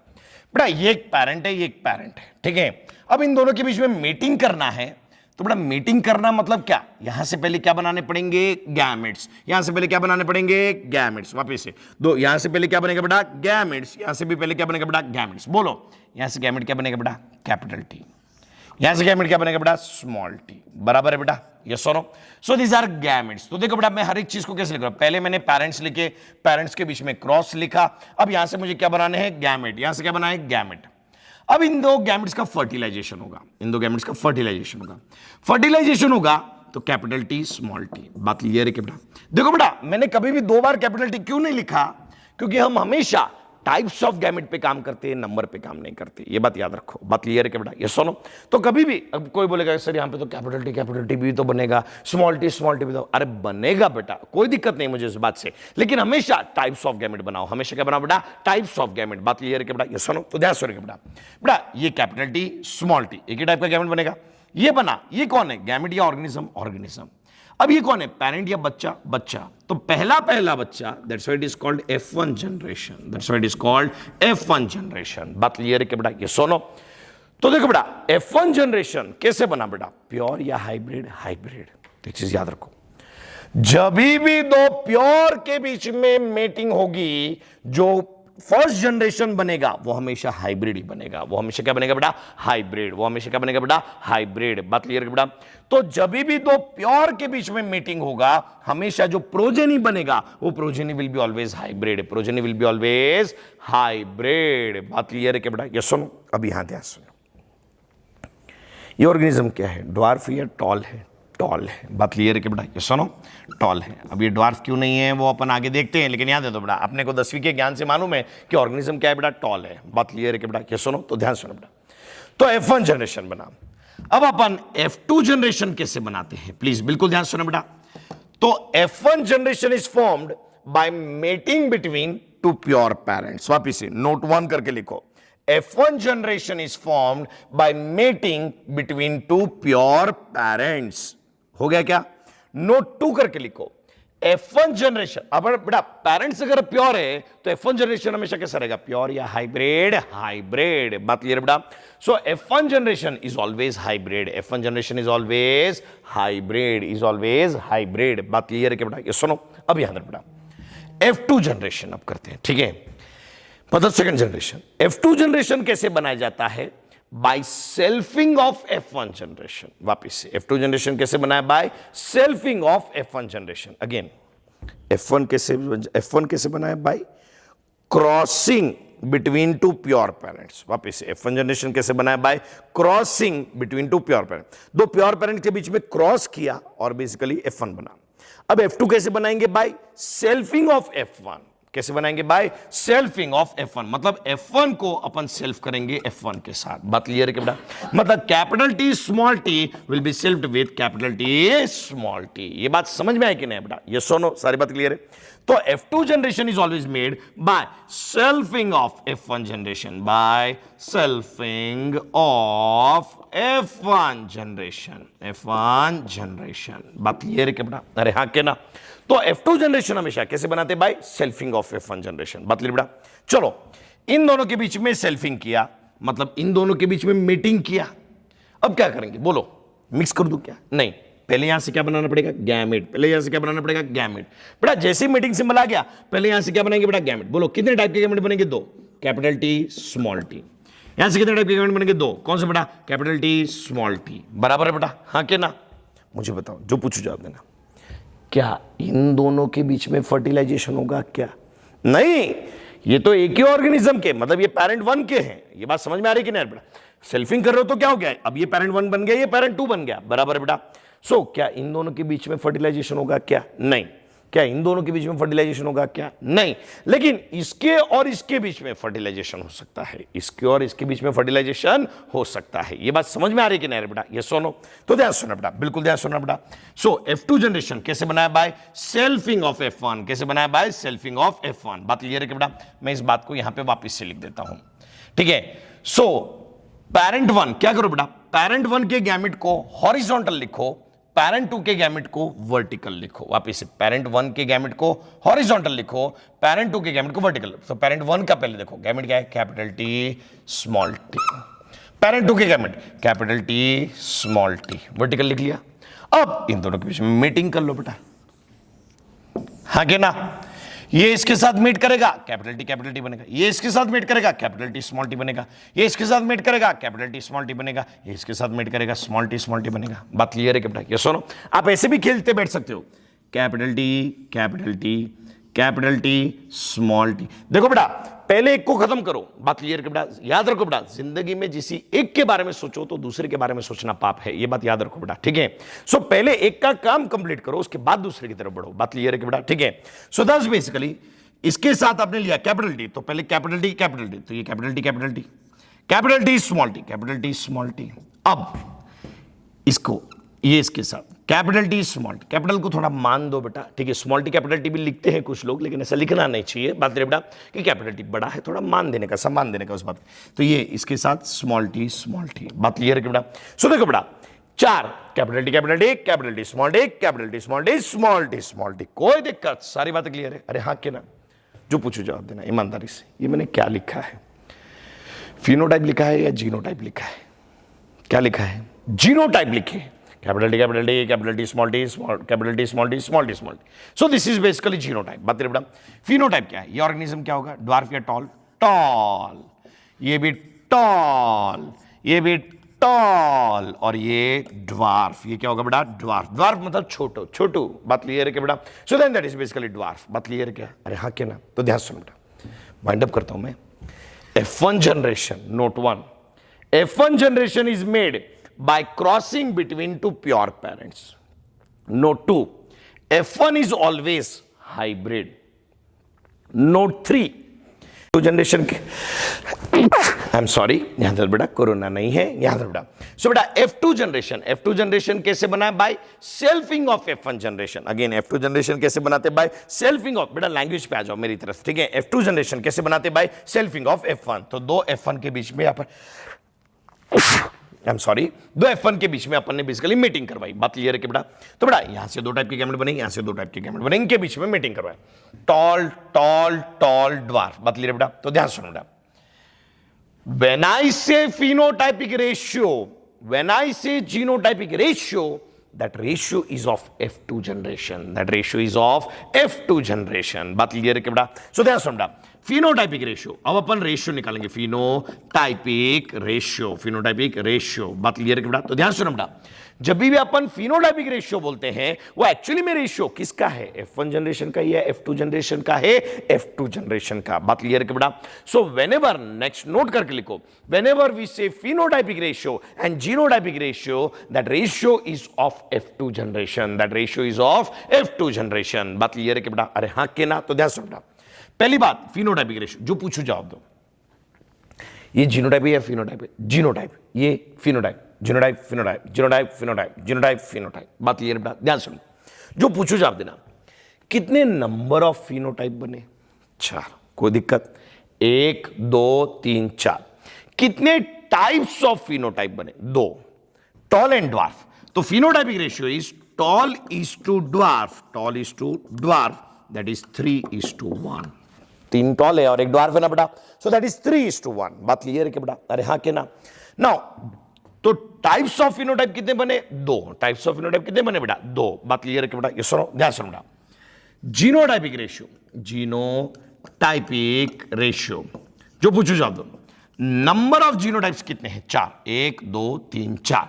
बेटा ये एक पैरेंट है, ये एक पैरेंट है, ठीक है. अब इन दोनों के बीच में मीटिंग करना है, तो बेटा मीटिंग करना मतलब क्या? यहां से पहले क्या बनाने पड़ेंगे? गैमेट्स. यहां से पहले क्या बनाने पड़ेंगे? गैमेट्स. वापस से दो, यहां से पहले क्या बनेगा बेटा? गैमेट्स. यहां से भी पहले क्या बनेगा बेटा? गैमेट्स. बोलो यहां से गैमेट क्या बनेगा बेटा? Capital T. यहां से गैमेट क्या बनेगा बेटा? Small T. बराबर है बेटा? यस और no? So these are gametes. तो देखो बेटा मैं हर एक चीज को कैसे लिख रहा हूं? पहले मैंने पेरेंट्स लिखे, पेरेंट्स के बीच में क्रॉस लिखा. अब यहां से मुझे क्या बनाने हैं? गैमेट. यहां से क्या बनाए? गैमेट. अब इन दो गैमेट्स का फर्टिलाइजेशन होगा. इन दो गैमेट्स का फर्टिलाइजेशन होगा. फर्टिलाइजेशन होगा तो कैपिटल टी स्मॉल टी. बात क्लियर है कि बेटा? देखो बेटा मैंने कभी भी दो बार कैपिटल टी क्यों नहीं लिखा? क्योंकि हम हमेशा टाइप्स ऑफ गैमेट पे काम करते हैं, नंबर पे काम नहीं करते. ये बात याद रखो. बात क्लियर है कि बेटा? ये सुनो. तो कभी भी अब कोई बोलेगा सर यहाँ पे तो कैपिटल टी भी तो बनेगा, स्मॉल टी भी तो. अरे बनेगा बेटा, कोई दिक्कत नहीं मुझे इस बात से, लेकिन हमेशा टाइप्स ऑफ गैमेट बनाओ. हमेशा क्या बनाओ बेटा? Types of gamete. बात क्लियर है कि बेटा? ये सुनो. तो ध्यान सुनिए बेटा. बेटा ये कैपिटल टी स्मॉल टी एक ही टाइप का गैमेट बनेगा. ये बना, ये कौन है? गैमेट या ऑर्गेनिज्म? ऑर्गेनिज्म. अब ये कौन है? पेरेंट या बच्चा? बच्चा. तो पहला बच्चा, that's why it is called F1 generation. That's why it is called F1 generation. बात क्लियर है कि बेटा? ये सुनो. तो देखो बेटा F1 जनरेशन कैसे बना बेटा, प्योर या हाइब्रिड, हाइब्रिड। एक चीज याद रखो, जब भी दो प्योर के बीच में मेटिंग होगी, जो फर्स्ट जनरेशन बनेगा वो हमेशा हाइब्रिड ही बनेगा। वो हमेशा क्या बनेगा बेटा, हाइब्रिड। वो हमेशा क्या बनेगा बेटा, हाइब्रिड। बात क्लियर है बेटा। तो जब भी दो प्योर के बीच में मीटिंग होगा, हमेशा जो प्रोजेनी बनेगा वो progeny will be always hybrid. Progeny will be always hybrid. बात क्लियर है क्या बेटा? ये सुनो, अभी यहां ध्यान सुनो, ये ऑर्गेनिज्म क्या है, ड्वार्फ या टॉल है? टॉल है। बात क्लियर है कि बेटा? ये सुनो, टॉल है। अब ये ड्वार्फ क्यों नहीं है वो अपन आगे देखते हैं, लेकिन याद है तो बेटा अपने को 10वीं के ज्ञान से मालूम है कि ऑर्गेनिज्म क्या है बेटा, टॉल है। बात क्लियर है कि बेटा? ये सुनो, तो ध्यान सुनो बेटा। तो F1 जनरेशन बना, अब अपन F2 जनरेशन कैसे बनाते हैं, प्लीज बिल्कुल ध्यान सुनो बेटा। तो F1 generation is formed by mating between two pure parents. वापिस से नोट 1 करके लिखो, F1 generation is formed by mating between two pure parents। हो गया क्या? नोट 2 करके लिखो, F1 जनरेशन, अब बेटा पेरेंट्स अगर प्योर है तो F1 जनरेशन हमेशा कैसा रहेगा, प्योर या हाइब्रिड, हाइब्रिड। बात क्लियर बेटा? सो F1 generation is always hybrid. F1 generation is always hybrid, is always hybrid. बात क्लियर है क्या बेटा? ये सुनो, अब यहां बेटा F2 जनरेशन अब करते हैं, ठीक है? मतलब सेकंड जनरेशन। F2 जनरेशन कैसे बनाया जाता है, by selfing of F1 generation. वापिस से F2 जनरेशन कैसे बनाया, by selfing of F1 generation. Again F1 कैसे बनाया, by crossing between two pure parents. वापिस से F1 जनरेशन कैसे बनाया, by crossing between two pure parents. दो प्योर पेरेंट के बीच में क्रॉस किया और बेसिकली F1 बना। अब F2 कैसे बनाएंगे, बाय सेल्फिंग ऑफ F1। कैसे बनाएंगे, बाय सेल्फिंग ऑफ F1। मतलब F1 को अपन सेल्फ करेंगे F1 के साथ। बात क्लियर है क्या बेटा? मतलब capital T small t will be selfed with capital T small t। ये बात समझ में आई कि नहीं बेटा? ये सुनो, सारी बात क्लियर है। तो F2 generation is always made by selfing of F1 generation, by selfing of F1 generation, F1 generation. बात क्लियर है क्या बेटा? अरे हाँ के ना? तो F2 जनरेशन हमेशा कैसे बनाते हैं, by selfing of F1 generation. बात क्लियर बेटा? चलो, इन दोनों के बीच में सेल्फिंग किया, मतलब इन दोनों के बीच में मीटिंग किया। अब क्या करेंगे, बोलो, मिक्स कर दूं क्या? नहीं, पहले यहां से क्या बनाना पड़ेगा, गैमेट। पहले यहां से क्या बनाना पड़ेगा, गैमेट। बेटा जैसे ही मीटिंग सिंबल आ गया, पहले यहां से क्या बनाएंगे बेटा, गैमेट। बोलो कितने टाइप के गैमेट बनेंगे, दो, कैपिटल T स्मॉल t। यहां से कितने टाइप के गैमेट बनेंगे, दो। कौन से बेटा, कैपिटल T स्मॉल t। बराबर है बेटा? हाँ के ना? मुझे बताओ, जो पूछो जवाब देना। क्या इन दोनों के बीच में फर्टिलाइजेशन होगा क्या? नहीं, ये तो एक ही ऑर्गेनिज्म के, मतलब ये पेरेंट 1 के हैं। ये बात समझ में आ रही है कि नहीं बेटा? सेल्फिंग कर रहे हो तो क्या हो गया, अब ये पेरेंट 1 बन गया, ये पेरेंट 2 बन गया। बराबर है बेटा? सो क्या इन दोनों के बीच में फर्टिलाइजेशन होगा क्या? नहीं। क्या इन दोनों के बीच में फर्टिलाइजेशन होगा क्या? नहीं। लेकिन इसके और इसके बीच में फर्टिलाइजेशन हो सकता है, इसके और इसके बीच में फर्टिलाइजेशन हो सकता है। ये बात समझ में आ रही है कि नहीं बेटा? ये सुनो, तो ध्यान सुनना बेटा, बिल्कुल ध्यान सुनना बेटा। सो F2 जनरेशन कैसे बनाया, बाय सेल्फिंग ऑफ F1। कैसे बनाया, बाय सेल्फिंग ऑफ F1। बात क्लियर है कि बेटा? मैं इस बात को यहां पे वापस से लिख देता हूं, ठीक है? सो पेरेंट 1 क्या करो बेटा, पेरेंट 1 के गैमेट को हॉरिजॉन्टल लिखो, पेरेंट 2 के गैमेट को वर्टिकल लिखो। वापिस से पेरेंट 1 के गैमेट को हॉरिजॉन्टल लिखो, पेरेंट 2 के गैमेट को वर्टिकल। तो पेरेंट 1 का पहले देखो गैमेट क्या है, capital T small t। Parent 2 के gamete capital T small t, vertical लिख लिया। अब इन दोनों के बीच में मीटिंग कर लो बेटा, हाँ के ना? ये इसके साथ मीट करेगा, कैपिटल T बनेगा। ये इसके साथ मीट करेगा, कैपिटल T स्मॉल t बनेगा। ये इसके साथ मीट करेगा, कैपिटल T स्मॉल t बनेगा। ये इसके साथ मीट करेगा, स्मॉल t बनेगा। बात क्लियर है बेटा? ये सुनो, आप ऐसे भी खेलते बैठ सकते हो, कैपिटल T स्मॉल t। देखो बेटा, पहले एक को खत्म करो। बात क्लियर है बेटा? याद रखो बेटा, जिंदगी में जिसी एक के बारे में सोचो तो दूसरे के बारे में सोचना पाप है। ये बात याद रखो बेटा, ठीक है? सो पहले एक का काम कंप्लीट करो, उसके बाद दूसरे की तरफ बढ़ो। बात क्लियर है बेटा? ठीक है? सो दैट्स बेसिकली, इसके साथ आपने लिया कैपिटल T, तो पहले कैपिटल T, तो ये कैपिटल T स्मॉल t। अब इसको ये इसके साथ कैपिटल T स्मॉल, कैपिटल को थोड़ा मान दो बेटा, ठीक है? स्मॉल t कैपिटल T भी लिखते हैं कुछ लोग, लेकिन ऐसा लिखना नहीं चाहिए। बात करें बेटा कि कैपिटल T बड़ा है, थोड़ा मान देने का, सम्मान देने का उस बात। तो ये इसके साथ स्मॉल t। बात क्लियर है बेटा? सो देखो बेटा, 4 कैपिटल T स्मॉल t, कोई दिक्कत, सारी बातें क्लियर है? अरे हाँ के ना? जो पूछो जवाब देना ईमानदारी से। ये मैंने क्या लिखा है, फिनोटाइप लिखा है या जीनोटाइप लिखा है? क्या लिखा है, जीनोटाइप लिखे, capital T capital T capital T small T small capital T small T small T small T. So this is basically genotype. बात करें बेटा फिनोटाइप क्या है, ये ऑर्गेनिज्म क्या होगा, ड्वार्फ या टॉल, टॉल, ये भी टॉल, ये भी टॉल, और ये ड्वार्फ, ये क्या होगा बेटा, ड्वार्फ। ड्वार्फ मतलब छोटू, छोटू, बात क्लियर है क्या बेटा। So then that is basically dwarf. बात क्लियर है क्या, अरे हाँ क्या ना, तो ध्यान सुनो बेटा, वाइंड अप करता हूं मैं। F1 generation, note 1, F1 generation is made by crossing between two pure parents. Note 2, F1 is always hybrid. Note 3, two generation के, आई एम सॉरी, यहां पर बेटा कोरोना नहीं है, यहां पर बेटा। सो बेटा F2 जनरेशन कैसे बना है, by selfing of F1 generation. Again F2 generation कैसे बनाते हैं, बाय सेल्फिंग ऑफ, बेटा लैंग्वेज पे आ जाओ मेरी तरफ, ठीक है। F2 जनरेशन कैसे बनाते हैं, बाय सेल्फिंग ऑफ F1। तो दो F1 के बीच में यहां पर, आई एम सॉरी, दो F1 के बीच में अपन ने बेसिकली मीटिंग करवाई। बात क्लियर है कि बेटा, तो बेटा यहां से दो टाइप के गैमेट बने, यहां से दो टाइप के गैमेट बने, इनके बीच में मीटिंग करवाई, टॉल टॉल टॉल ड्वार्फ। बात क्लियर है बेटा, तो ध्यान सुनो बेटा, when I say phenotypic ratio, when I say genotypic ratio, that ratio is of F2 generation, that ratio is of F2 generation। बात क्लियर है क्या बेटा, सो ध्यान सुनो बेटा, फिनोटाइपिक रेशियो, अब अपन रेशियो निकालेंगे, फिनोटाइपिक रेशियो, फिनोटाइपिक रेशियो। बात क्लियर है क्या बेटा, तो ध्यान सुनो बेटा, जब भी अपन फिनोटाइपिक रेशियो बोलते हैं वो एक्चुअली में रेशियो किसका है, F1 जनरेशन का या F2 जनरेशन का है, F2 जनरेशन का। बात क्लियर है क्या बेटा। सो व्हेनेवर, नेक्स्ट नोट करके लिखो, व्हेनेवर वी से phenotypic ratio and genotypic ratio, that ratio is of F2 generation, that ratio is of F2 generation. बात क्लियर है क्या बेटा, अरे हाँ के ना, तो ध्यान सुनो बेटा, पहली बात फिनोटाइपिक रेशियो, जो पूछो जवाब दो, ये जीनोटाइप है या फिनोटाइप है, जीनोटाइप, ये phenotype, genotype phenotype, genotype phenotype, genotype phenotype. बात क्लियर बेटा, ध्यान सुनो, जो पूछो जवाब देना। कितने नंबर ऑफ फिनोटाइप बने, 4, कोई दिक्कत, 1 2 3 4। कितने टाइप्स ऑफ फिनोटाइप बने, 2, टॉल एंड ड्वार्फ। तो phenotypic ratio is tall is to dwarf, tall is to dwarf, that is 3:1। 3 tall है और 1 ड्वार्फ है ना बेटा, सो दैट इज 3:1। बात क्लियर है क्या बेटा, अरे हाँ के ना। नाउ तो टाइप्स ऑफ फिनोटाइप कितने बने, 2, टाइप्स ऑफ फिनोटाइप कितने बने बेटा, 2। बात क्लियर है क्या बेटा, ये सुनो, ध्यान सुनो बेटा, जीनोटाइपिक रेशियो, जीनोटाइपिक रेशियो, जो पूछो जवाब दो। नंबर ऑफ जीनोटाइप्स कितने हैं, 4, 1 2 3 4।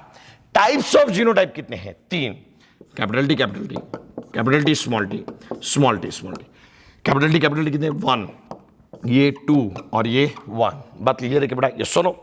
टाइप्स ऑफ जीनोटाइप कितने हैं, 3, capital T capital T capital T small T small T small T, capital T कितने, 1, ये 2 और ये 1। बात क्लियर है क्या बेटा, ये सुनो,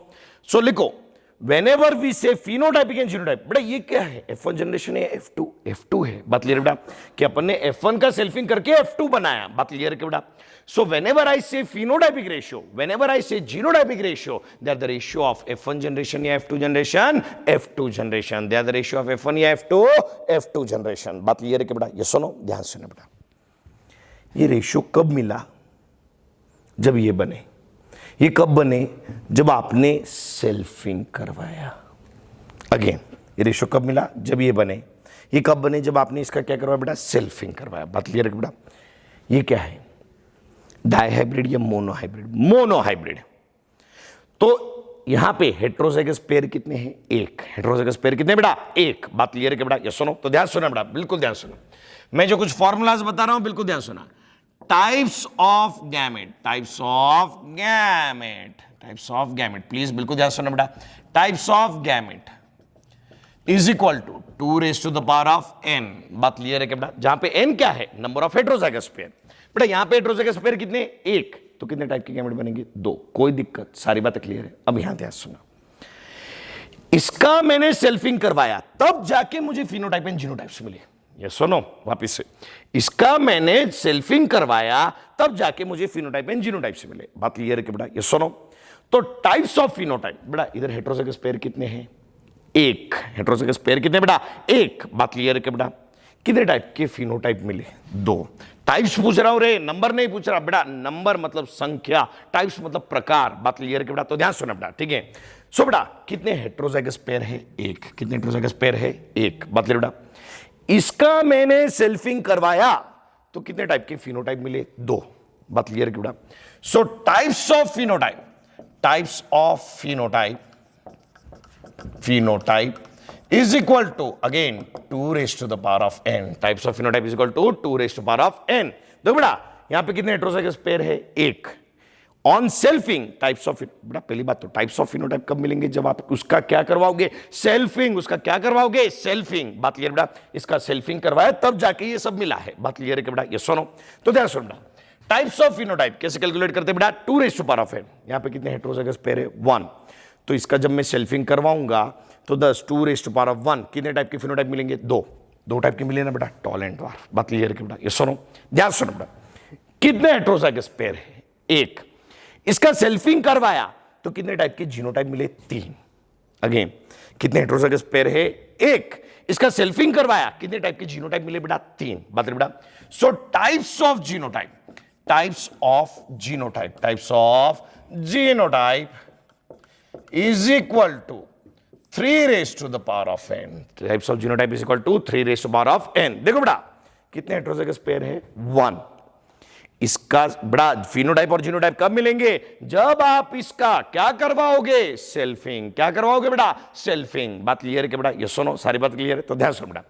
सो लिखो, whenever we say phenotypic and genotype, बेटा ये क्या है, F1 जनरेशन है, F2 है। बात क्लियर है बेटा, कि अपन ने F1 का सेल्फिंग करके F2 बनाया। बात क्लियर है क्या बेटा। सो whenever I say phenotypic ratio, whenever I say genotypic ratio, they are the ratio of F1 generation या F2 generation, F2 generation, they are the ratio of F1 या F2 generation. बात clear है क्या बेटा, ये सुनो, ध्यान सुनो बेटा, ये रेशियो कब मिला, जब ये बने। ये कब बने, जब आपने सेल्फिंग करवाया। अगेन ये रेशियो कब मिला, जब ये बने। ये कब बने, जब आपने इसका क्या करवाया बेटा, सेल्फिंग करवाया। बात क्लियर है बेटा। ये क्या है, डाइहाइब्रिड या मोनोहाइब्रिड, मोनोहाइब्रिड। तो यहां पे हेट्रोजाइगस पेयर कितने हैं, 1। हेट्रोजाइगस पेयर कितने बेटा, 1। बात क्लियर है क्या बेटा, ये सुनो, तो ध्यान सुना बेटा, बिल्कुल ध्यान सुनो, मैं जो कुछ फॉर्मूलाज बता रहा हूं बिल्कुल ध्यान सुना। Types of gamete, types of gamete, types of gamete, please बिल्कुल ध्यान सुनना बेटा। Types of gamete is equal to 2 raised to the power of n। बात क्लियर है क्या बेटा, जहां पे n क्या है, नंबर ऑफ हेट्रोजाइगस पेयर। बेटा यहां पे हेट्रोजाइगस पेयर कितने, 1, तो कितने टाइप के गैमेट बनेंगे, 2। कोई दिक्कत, सारी बातें क्लियर है। अब यहां ध्यान सुना, इसका मैंने सेल्फिंग करवाया तब जाके मुझे फिनोटाइप एंड जीनोटाइप्स मिले। ये सुनो वापिस से, इसका मैंने सेल्फिंग करवाया तब जाके मुझे फिनोटाइप एंड जीनोटाइप से मिले। बात क्लियर है कि बेटा, ये सुनो, तो टाइप्स ऑफ फिनोटाइप, बेटा इधर हेट्रोजाइगस पेयर कितने हैं, 1। हेट्रोजाइगस पेयर कितने बेटा, 1। बात क्लियर है कि बेटा, कितने टाइप के फिनोटाइप मिले, 2। टाइप्स पूछ रहा हूं रे, नंबर नहीं पूछ रहा बेटा, नंबर मतलब संख्या, टाइप्स मतलब प्रकार। बात क्लियर है कि बेटा, तो ध्यान सुना बेटा, ठीक है। सो बेटा कितने हेट्रोजाइगस पेयर है, 1। कितने हेट्रोजाइगस पेयर है, 1। बात क्लियर बेटा, इसका मैंने सेल्फिंग करवाया तो कितने टाइप के फिनोटाइप मिले, 2। बात क्लियर है बेटा। So types of phenotype, types of phenotype phenotype is equal to again 2 raised to the power of n. Types of phenotype is equal to 2 raised to the power of n. देखो बेटा यहां पे कितने heterozygous pair है? एक. On selfing types of, बेटा पहली बात तो टाइप्स ऑफ फिनोटाइप कब मिलेंगे? जब आप उसका क्या करवाओगे? सेल्फिंग. उसका क्या करवाओगे? सेल्फिंग. बात क्लियर बेटा? इसका सेल्फिंग करवाया तब जाके ये सब मिला है. बात क्लियर है कि बेटा? ये सुनो तो ध्यान सुनो बेटा. टाइप्स ऑफ फिनोटाइप कैसे कैलकुलेट करते हैं बेटा? 2 raise to power of n. यहां पे कितने हेटेरोजाइगस पेयर है? 1. तो इसका जब मैं सेल्फिंग करवाऊंगा तो 10 2 रेज़ टू पावर ऑफ 1 कितने टाइप के फिनोटाइप मिलेंगे? 2 टाइप के मिले ना बेटा? Toll and dwarf. बात क्लियर है कि बेटा? ये सुनो ध्यान सुनो बेटा. कितने हेटेरोजाइगस पेयर है? 1. इसका सेल्फिंग करवाया तो कितने टाइप के जीनोटाइप मिले? 3. अगेन कितने हेटेरोजाइगस पेयर है? 1. इसका सेल्फिंग करवाया कितने टाइप के जीनोटाइप मिले बेटा? 3. बात बेटा. So types of genotype is equal to 3 raised to the power of n. Types of genotype is equal to 3 raised to the power of n. देखो बेटा कितने हेटेरोजाइगस पेयर है? 1. इसका बड़ा फिनोटाइप और जीनोटाइप कब मिलेंगे? जब आप इसका क्या करवाओगे? सेल्फिंग. क्या करवाओगे बेटा? सेल्फिंग. बात क्लियर है कि बेटा? ये सुनो सारी बात क्लियर है तो ध्यान सुनो बेटा.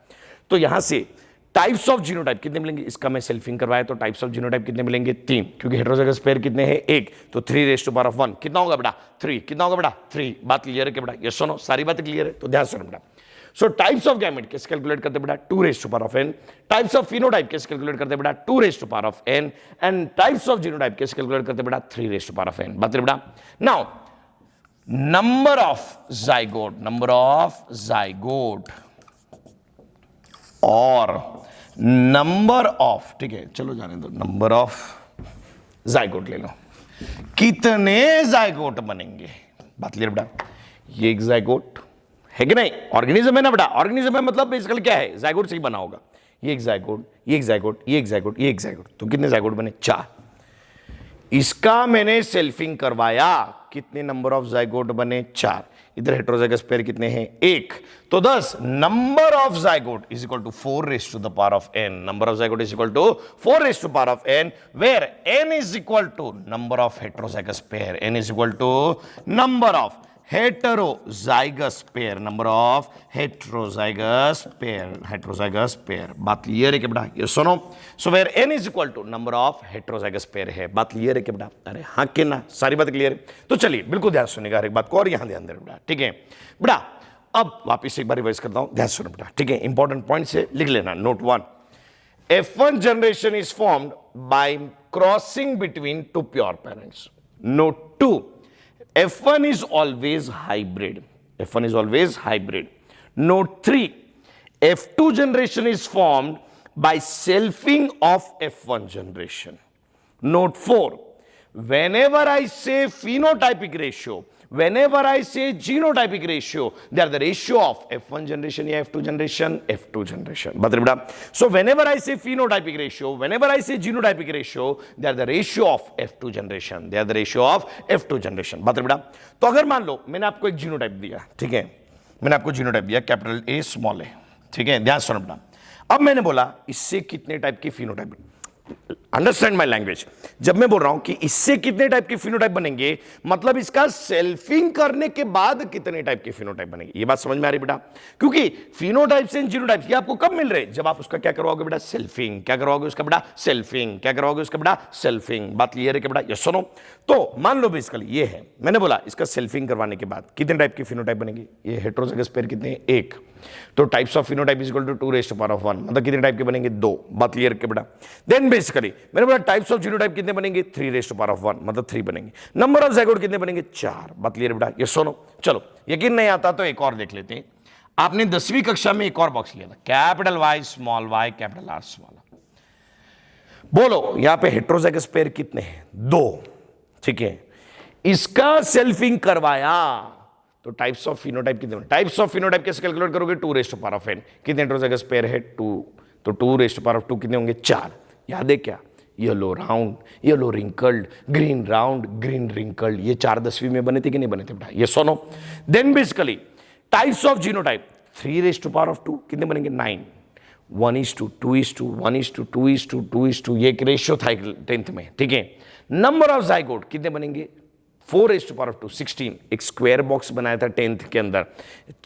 तो यहां से टाइप्स ऑफ जीनोटाइप कितने मिलेंगे? इसका मैं सेल्फिंग करवाया तो टाइप्स ऑफ जीनोटाइप कितने मिलेंगे? 3. क्योंकि हेटेरोजाइगस पेयर कितने हैं? 1. तो 3 रेज़ टू पावर ऑफ 1 कितना होगा बेटा? 3. कितना होगा बेटा? 3. बात क्लियर है कि बेटा? ये सुनो सारी बात क्लियर है तो ध्यान सुनो बेटा. सो टाइप्स ऑफ गैमेट कैसे कैलकुलेट करते बेटा? 2 raise to power of n. Types of phenotype कैसे कैलकुलेट करते बेटा? 2 raise to power of n. And types of genotype कैसे कैलकुलेट करते बेटा? 3 raise to power of n. बात बेटा. नाउ नंबर ऑफ जाइगोट और नंबर ऑफ, ठीक है चलो जाने दो, नंबर ऑफ जाइगोट ले लो. कितने जाइगोट बनेंगे? बात क्लियर बेटा? ये एक जाइगोट है कि नहीं? ऑर्गेनिज्म है ना बेटा? ऑर्गेनिज्म है मतलब बेसिकली क्या है? जाइगोट से ही बना होगा. ये एक जाइगोट, ये एक जाइगोट, ये एक जाइगोट, ये एक जाइगोट. तो कितने जाइगोट बने? 4. इसका मैंने सेल्फिंग करवाया कितने नंबर ऑफ जाइगोट बने? 4. इधर हेटेरोजाइगस पेयर कितने हैं? 1. तो 10 number of zygote is equal to 4 raise to the power of n. Number of zygote is equal to 4 raise to power of n, where n is equal to number of heterozygous pair. n is equal to number of heterozygous pair. Number of heterozygous pair. बात clear है कि बेटा? ये सुनो. So where n is equal to number of heterozygous pair है. बात clear है कि बेटा? अरे हाँ के ना? सारी बात क्लियर है तो चलिए बिल्कुल ध्यान सुनिएगा हर एक बात को और यहां ध्यान देना बेटा. ठीक है बेटा? अब वापिस एक बार रिवाइज करता हूं, ध्यान सुनो बेटा. ठीक है इंपॉर्टेंट पॉइंट से लिख लेना. Note 1, F1 generation is formed by crossing between 2 pure parents. Note 2, F1 is always hybrid. F1 is always hybrid. Note 3, F2 generation is formed by selfing of F1 generation. Note 4, whenever I say phenotypic ratio, whenever I say genotypic ratio, they are the ratio of F1 generation या F2 generation, F2 generation. बता बेटा. So whenever I say phenotypic ratio, whenever I say genotypic ratio, they are the ratio of F2 generation. They are the ratio of F2 generation. बता बेटा. तो अगर मान लो मैंने आपको एक जीनोटाइप दिया, ठीक है, मैंने आपको जीनोटाइप दिया कैपिटल A स्मॉल a, ठीक है, ध्यान सुनो बेटा. अब मैंने बोला इससे कितने टाइप की फिनोटाइप, अंडरस्टैंड माई लैंग्वेज. जब मैं बोल रहा हूं कि इससे कितने टाइप के फिनोटाइप बनेंगे, मतलब इसका सेल्फिंग करने के बाद कितने टाइप के फिनोटाइप बनेंगे. ये बात समझ में आ रही बेटा? क्योंकि फिनोटाइप्स एंड जीनोटाइप्स ये आपको कब मिल रहे हैं? जब आप उसका क्या करवाओगे बेटा? सेल्फिंग. क्या करवाओगे उसका बेटा? सेल्फिंग. क्या करवाओगे उसका बेटा? सेल्फिंग. बात क्लियर है कि बेटा? ये सुनो. तो मान लो बेसिकली ये है, मैंने बोला इसका सेल्फिंग करवाने के बाद कितने टाइप के फिनोटाइप बनेंगे. ये हेटेरोजाइगस पेयर कितने हैं? 1. तो types of phenotype is equal to 2 raise to power of 1, मतलब कितने टाइप के बनेंगे? 2. बात क्लियर के बेटा? देन बेसिकली मैंने बोला टाइप्स ऑफ जीनोटाइप कितने बनेंगे? 3 रेज़ टू पावर ऑफ 1, मतलब 3 बनेंगे. नंबर ऑफ जाइगोट कितने बनेंगे? 4. बात क्लियर बेटा? ये सुनो. चलो यकीन नहीं आता तो एक और देख लेते हैं. आपने 10वीं कक्षा में एक और बॉक्स लिया था, capital Y small y capital R small. बोलो यहां पे हेटेरोजाइगस पेयर कितने हैं? 2. ठीक है, इसका सेल्फिंग करवाया तो टाइप्स ऑफ फिनोटाइप कितने? टाइप्स ऑफ फिनोटाइप कैसे कैलकुलेट करोगे? 2 raise to power of n. कितने हेटेरोजाइगस पेयर है? 2. तो 2 रेज़ टू पावर ऑफ 2 कितने होंगे? 4. याद है क्या? Yellow round, yellow wrinkled, green round, green wrinkled. ये 4 10वीं में बने थे कि नहीं बने थे बेटा? ये सुनो. Then basically types of genotype 3 raise to power of 2 कितने बनेंगे? 9. 1:2:1:2 1:2:2:2 ये एक रेशियो था 10th में. ठीक है. नंबर ऑफ जाइगोट कितने बनेंगे? 4 raised to power of 2 16, एक स्क्वायर बॉक्स बनाया था 10th के अंदर,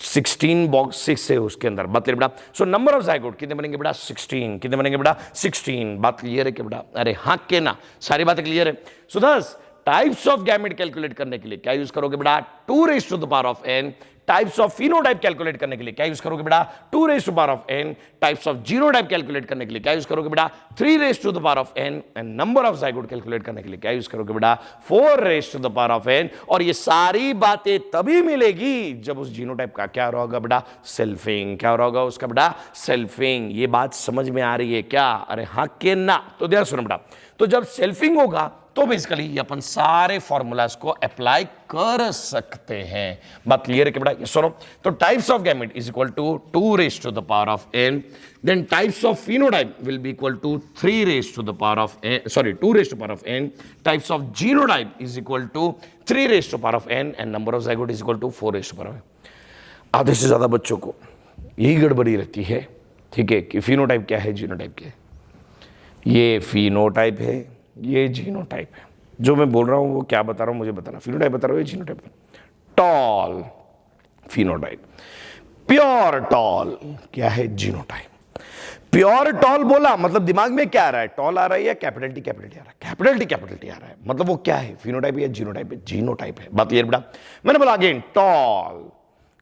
16 बॉक्स 6 है उसके अंदर, बात क्लियर बेटा। सो नंबर ऑफ जाइगोट कितने बनेंगे बेटा 16, कितने बनेंगे बेटा 16, बात क्लियर है क्या बेटा, अरे हाँ के ना, सारी बातें क्लियर है। सो दस टाइप्स ऑफ गैमेट कैलकुलेट करने के लिए क्या यूज करोगे बेटा 2 raised to the power of n, types of phenotype calculate करने के लिए क्या यूज करोगे बेटा 2 raised to the power of n, types of genotype calculate करने के लिए क्या यूज करोगे बेटा 3 raised to the power of n, and number of zygote calculate करने के लिए क्या यूज करोगे बेटा 4 raised to the power of n। और ये सारी बातें तभी मिलेगी जब उस जीनोटाइप का क्या होगा बेटा सेल्फिंग, क्या होगा उसका बेटा सेल्फिंग। ये बात समझ में आ रही है क्या, अरे हाँ के ना, तो ध्यान सुनो बेटा। तो जब सेल्फिंग होगा तो बेसिकली अपन सारे फॉर्मूलाज को अप्लाई कर सकते हैं, बात क्लियर है कि बेटा, सुनो। तो types of gamete is equal to 2 raised to the power of n, then types of phenotype will be equal to 3 raised to the power of n, sorry 2 raised to the power of n, types of genotype is equal to 3 raised to the power of n, and number of zygote is equal to 4 raised to the power of n। आधे से ज्यादा बच्चों को यही गड़बड़ी रहती है, ठीक है, कि फिनोटाइप क्या है जीनोटाइप क्या है। ये फिनोटाइप है, ये जीनोटाइप है, जो मैं बोल रहा हूं वो क्या बता रहा हूं मुझे बताना, फिनोटाइप बता रहा हूं, ये genotype. Tall phenotype, pure tall क्या है जीनोटाइप। प्योर टॉल बोला मतलब दिमाग में क्या आ रहा है, टॉल आ रहा है या कैपिटल टी आ रहा है, कैपिटल टी आ रहा है, मतलब वो क्या है फिनोटाइप या जीनोटाइप है, जीनोटाइप है, बात क्लियर बेटा। मैंने बोला अगेन टॉल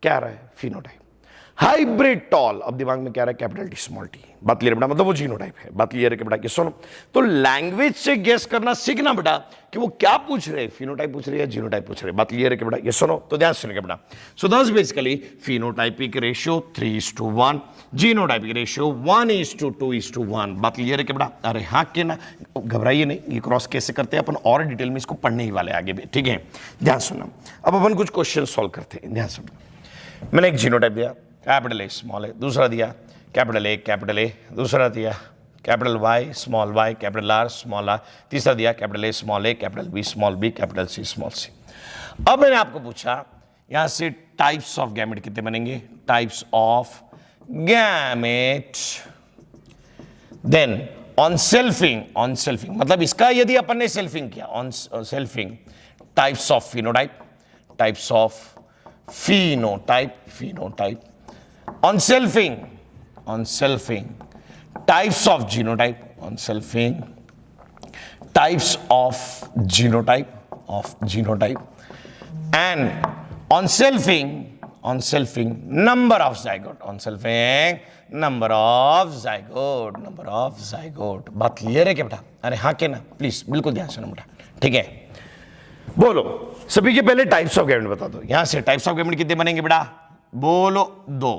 क्या आ रहा है फिनोटाइप, हाइब्रिड टॉल अब दिमाग में क्या रहा है कैपिटल टी स्मॉल टी, बात क्लियर बेटा, मतलब वो जीनोटाइप है, बात क्लियर है कि बेटा। सुनो तो लैंग्वेज से गेस करना सीखना बेटा कि वो क्या पूछ रहे हैं, फिनोटाइप पूछ रहे हैं या जीनोटाइप पूछ रहे हैं, बात क्लियर है कि बेटा। ये सुनो तो ध्यान सुनिए बेटा। So that's basically phenotypic ratio 3:1, genotypic ratio 1:2:1, बात क्लियर है कि बेटा, अरे हाँ के ना, घबराइए नहीं, ये क्रॉस कैसे करते हैं अपन और डिटेल में इसको पढ़ने ही वाले आगे भी, ठीक है, ध्यान सुनना। अब अपन कुछ क्वेश्चन सॉल्व करते हैं, ध्यान सुनना। मैंने एक जीनोटाइप दिया कैपिटल ए स्मॉल ए, दूसरा दिया कैपिटल ए, दूसरा दिया capital Y small Y, capital R small R, तीसरा दिया capital A small A, capital B small B, capital C small C. अब मैंने आपको पूछा यहां से टाइप्स ऑफ गैमेट कितने बनेंगे, types of gamete, then on selfing मतलब इसका यदि अपन ने सेल्फिंग किया, on selfing types of phenotype, types of phenotype, on selfing types of genotype, on selfing types of genotype, and on selfing number of zygote, number of zygote, बात clear है क्या बेटा, अरे हाँ के ना, प्लीज बिल्कुल ध्यान सुनो बेटा, ठीक है। बोलो सभी के पहले टाइप्स ऑफ गैमेट बता दो, यहां से टाइप्स ऑफ गैमेट कितने बनेंगे बेटा, बोलो 2,